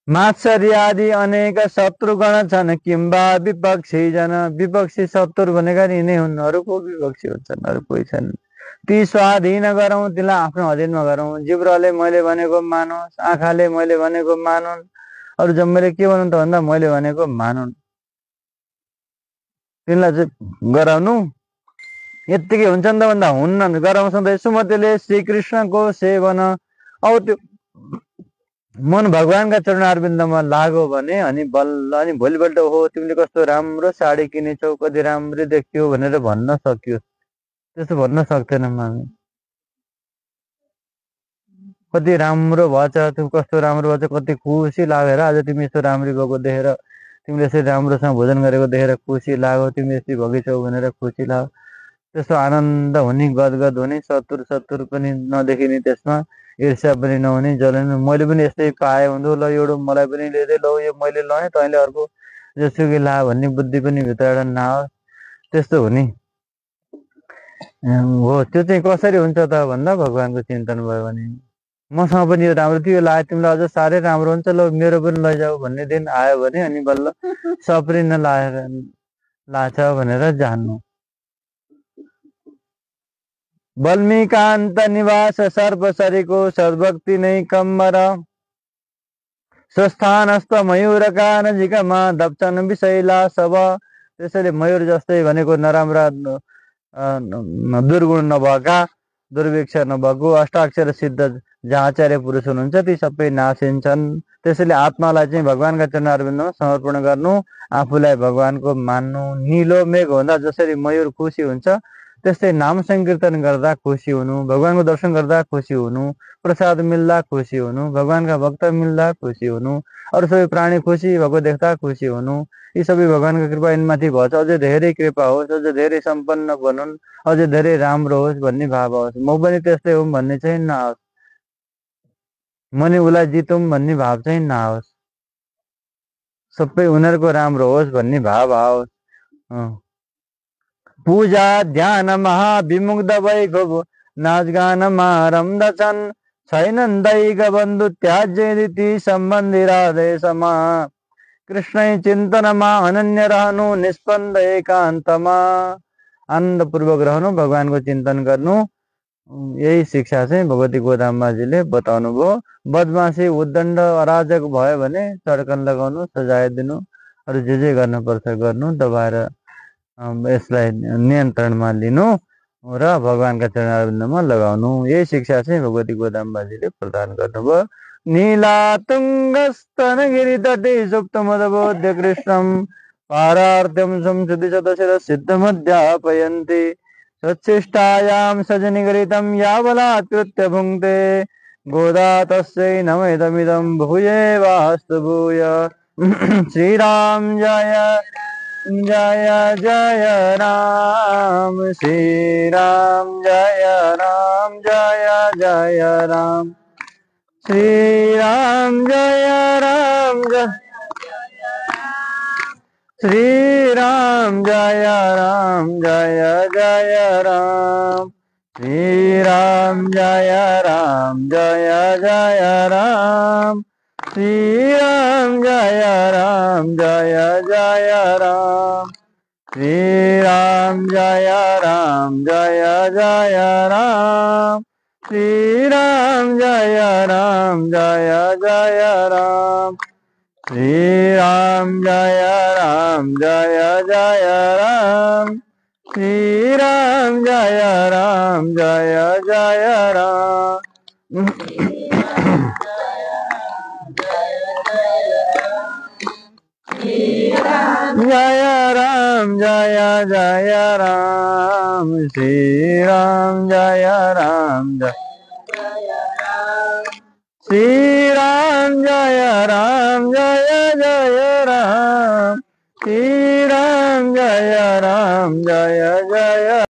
मात्सर्य आदि अनेक शत्रुगण छन्, किम्बा विपक्षी जन। विपक्षी शत्रु भनेका यिनै हुन्, अरू को विपक्षी हुन्छन्, अरू कोही छन्। ती स्वाधीन गरौँ, तिमीलाई आफ्नो अधीनमा गरौँ। जिब्राले मैले भनेको मानोस्, आँखाले मैले भनेको मानुन्, अरू जम्मैले के भनौँ त भन्दा मैले भनेको मानुन्। तिमीलाई चाहिँ गराउनु यत्तिकै हुन्छ नि त भन्दा हुन्न। गराउँ सधैँ सुमतिले श्रीकृष्णको सेवन। अब त्यो मन भगवानका चरणारविन्दमा लाग्यो भने अनि बल्ल अनि भोलिपल्ट हो तिमीले कस्तो राम्रो साडी किनेछौ, कति राम्री देखियो भनेर भन्न सक्यो। त्यस्तो भन्न सक्दैन हामी। कति राम्रो भएछ, तिमी कस्तो राम्रो भएछ, कति खुसी लागेर आज तिमी यस्तो राम्री भएको देखेर, तिमीले यसरी राम्रोसँग भोजन गरेको देखेर खुसी लाग्यो, तिमी यस्तै भएछौ भनेर खुसी लाग्यो। त्यस्तो आनन्द हुने, गदगद हुने, सतुर पनि नदेखिने, त्यसमा ईर्ष्या पनि नहुने, जलन। मैले पनि यस्तै पाएँ हुँदो, ल एउटा मलाई पनि ल्याइदिए, ल यो मैले लगाएँ तैँले अर्को जसुकै ला भन्ने बुद्धि पनि भित्रबाट नआओस्, त्यस्तो हुने हो। त्यो चाहिँ कसरी हुन्छ त भन्दा भगवानको चिन्तन भयो भने, मसँग पनि यो राम्रो थियो, यो लाए तिमीलाई अझ साह्रै राम्रो हुन्छ, ल मेरो पनि लैजाऊ भन्ने दिन आयो भने अनि बल्ल सप्रिन लाछ भनेर जान्नु। बल्मीकान्त निवास सर्पसरीको सद्भक्ति नै कम्मर। स्वस्थानस्थ मयूरका नजिकमा दप्छन् विषैला सब। त्यसैले मयूर जस्तै भनेको नराम्रा दुर्गुण नभएका दुर्भिक्ष नभएको अष्टाक्षर सिद्ध जहाँ आचार्य पुरुष हुनुहुन्छ ती सबै नासिन्छन्। त्यसैले आत्मालाई चाहिँ भगवानका चरणारविन्दमा समर्पण गर्नु, आफूलाई भगवानको मान्नु। निलो मेघ हुँदा जसरी मयूर खुसी हुन्छ त्यस्तै नाम संकीर्तन गर्दा खुसी हुनु, भगवानको दर्शन गर्दा खुसी हुनु, प्रसाद मिल्दा खुसी हुनु, भगवानका भक्त मिल्दा खुसी हुनु, अरू सबै प्राणी खुसी भएको देख्दा खुसी हुनु। यी सबै भगवानको कृपा यिनमाथि भएछ। अझै धेरै कृपा होस्, अझै धेरै सम्पन्न बनुन्, अझै धेरै राम्रो होस् भन्ने भाव आओस्। म पनि त्यस्तै हुँ भन्ने चाहिँ नआओस्, म नि उसलाई जितौँ भन्ने भाव चाहिँ नआओस्, सबै उनीहरूको राम्रो होस् भन्ने भाव आओस्। पूजा ध्यान महाविमुग्ध भइगो नाचगानमा रम्दछन्, छैनन् दैहिक बन्धु त्याज्य ती सम्बन्धी राधेशमा। कृष्णै चिन्तनमा अनन्य रहनु, निस्पन्द एकान्तमा। आनन्दपूर्वक रहनु, भगवानको चिन्तन गर्नु, यही शिक्षा चाहिँ भगवती गोदाम्बाजीले बताउनु भयो। बदमासी उद्दण्ड अराजक भयो भने चड्कन लगाउनु, सजाय दिनु, अरू जे गर्नुपर्छ गर्नु, दबाएर यसलाई नियन्त्रणमा लिनु र भगवानका चरणारविन्दमा लगाउनु। यही शिक्षा चाहिँ भगवती गोदाम्बाजीले प्रदान गर्नुभयो। नीला तुङ्गस्तनगिरि तटे सुप्तमदबोध्य कृष्णं, पारार्थ्यं संसुति शतशिर सिद्धमध्यापयन्ति। सच्छिष्टायां सजनिगरितं यावलात्कृत्य भुङ्क्ते, गोदा तस्यै नमेदमिदं भूयेवास्तु भूय। श्रीराम जय जय जय राम, श्रीराम जय राम जय जय राम, श्रीराम जय राम जय, श्रीराम जय राम जय जय राम, श्रीराम जय राम जय जय राम, श्रीराम जय राम जय जय राम, श्रीराम जय राम जय जय राम, श्रीराम जय राम जय जय राम, श्रीराम जय राम जय जय राम, श्रीराम जय राम जय जय राम। जय राम जय जय राम, श्रीराम जय राम जय, श्रीराम जय राम जय जय राम, श्रीराम जय राम जय जय